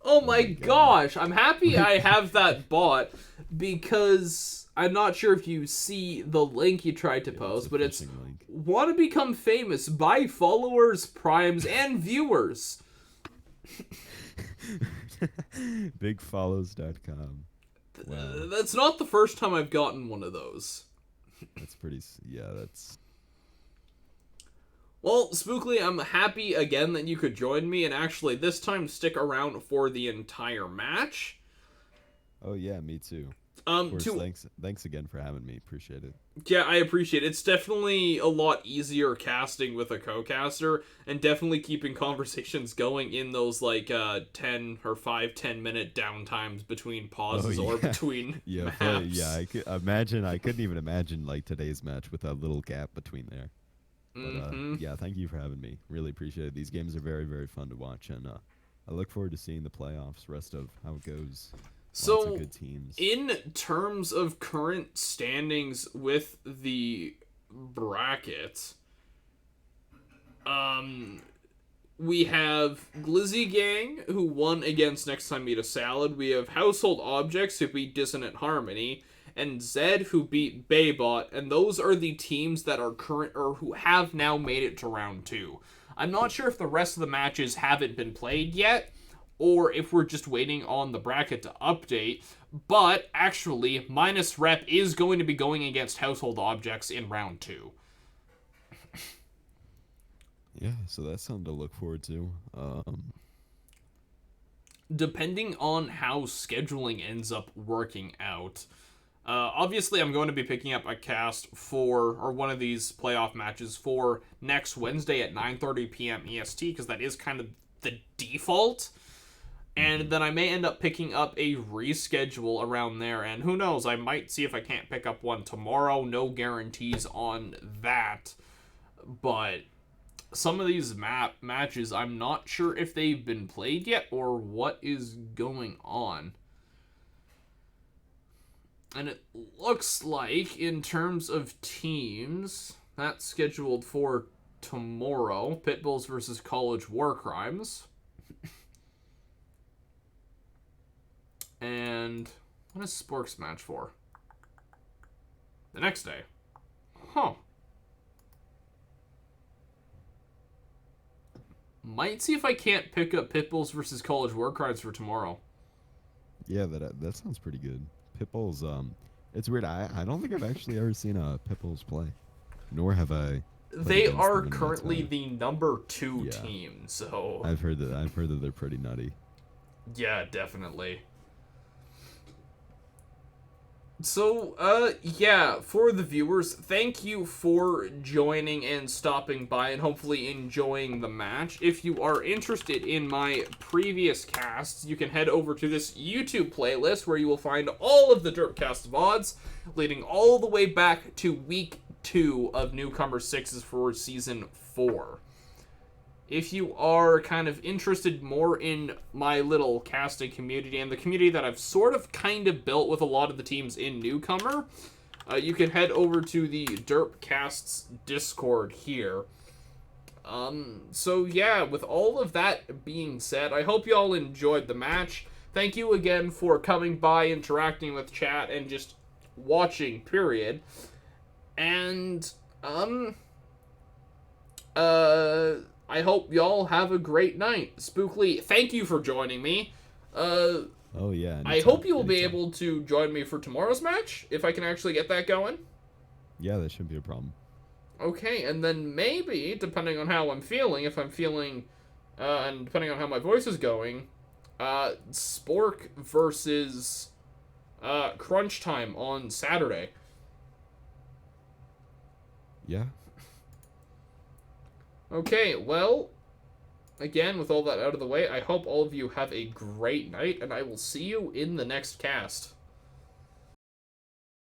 Oh my gosh, I'm happy I have that bought, because I'm not sure if you see the link you tried to post, but it's link. Want to become famous by followers, primes, and viewers. Bigfollows.com. Wow. That's not the first time I've gotten one of those. That's pretty, yeah, that's... Well, Spookly, I'm happy again that you could join me, and actually this time stick around for the entire match. Oh yeah, me too. Of course, thanks again for having me. Appreciate it. Yeah, I appreciate it. It's definitely a lot easier casting with a co-caster, and definitely keeping conversations going in those like 10 or 5-10 minute downtimes between pauses or between maps. I couldn't even imagine like today's match with that little gap between there. But yeah, thank you for having me. Really appreciate it. These games are very, very fun to watch, and I look forward to seeing the playoffs, rest of how it goes. Lots of good teams. In terms of current standings with the bracket, we have Glizzy Gang, who won against Next Time Eat a Salad. We have Household Objects, who beat Dissonant Harmony, and Zed, who beat Baybot, and those are the teams that are current, or who have now made it to round 2. I'm not sure if the rest of the matches haven't been played yet, or if we're just waiting on the bracket to update, but actually, Minus Rep is going to be going against Household Objects in round 2. Yeah, so that's something to look forward to. Depending on how scheduling ends up working out, obviously I'm going to be picking up a cast for, or one of these playoff matches for next Wednesday at 9:30 p.m. EST, because that is kind of the default. And then I may end up picking up a reschedule around there, and who knows, I might see if I can't pick up one tomorrow. No guarantees on that, but some of these matches, I'm not sure if they've been played yet or what is going on. And it looks like, in terms of teams, that's scheduled for tomorrow. Pitbulls versus College War Crimes. And what is Sporks match for? The next day. Huh. Might see if I can't pick up Pitbulls versus College War Crimes for tomorrow. Yeah, that sounds pretty good. Pitbull's it's weird. I don't think I've actually ever seen a Pitbulls play, nor have I. played They against are them in my currently time. the number 2 Yeah. team, so I've heard that they're pretty nutty. yeah, definitely. So, yeah, for the viewers, thank you for joining and stopping by and hopefully enjoying the match. If you are interested in my previous casts, you can head over to this YouTube playlist where you will find all of the Derpcast VODs, leading all the way back to week 2 of Newcomer 6's for season 4. If you are kind of interested more in my little casting community and the community that I've sort of kind of built with a lot of the teams in Newcomer, you can head over to the Derpcasts Discord here. So yeah, with all of that being said, I hope you all enjoyed the match. Thank you again for coming by, interacting with chat, and just watching, period. And, I hope y'all have a great night. Spookly, thank you for joining me. Oh yeah. I anytime, hope you will be anytime. able to join me for tomorrow's match, if I can actually get that going. Yeah, that shouldn't be a problem. Okay, and then maybe, depending on how I'm feeling, if I'm feeling, and depending on how my voice is going, Spork versus, Crunch Time on Saturday. Yeah. Okay, well, again, with all that out of the way, I hope all of you have a great night, and I will see you in the next cast.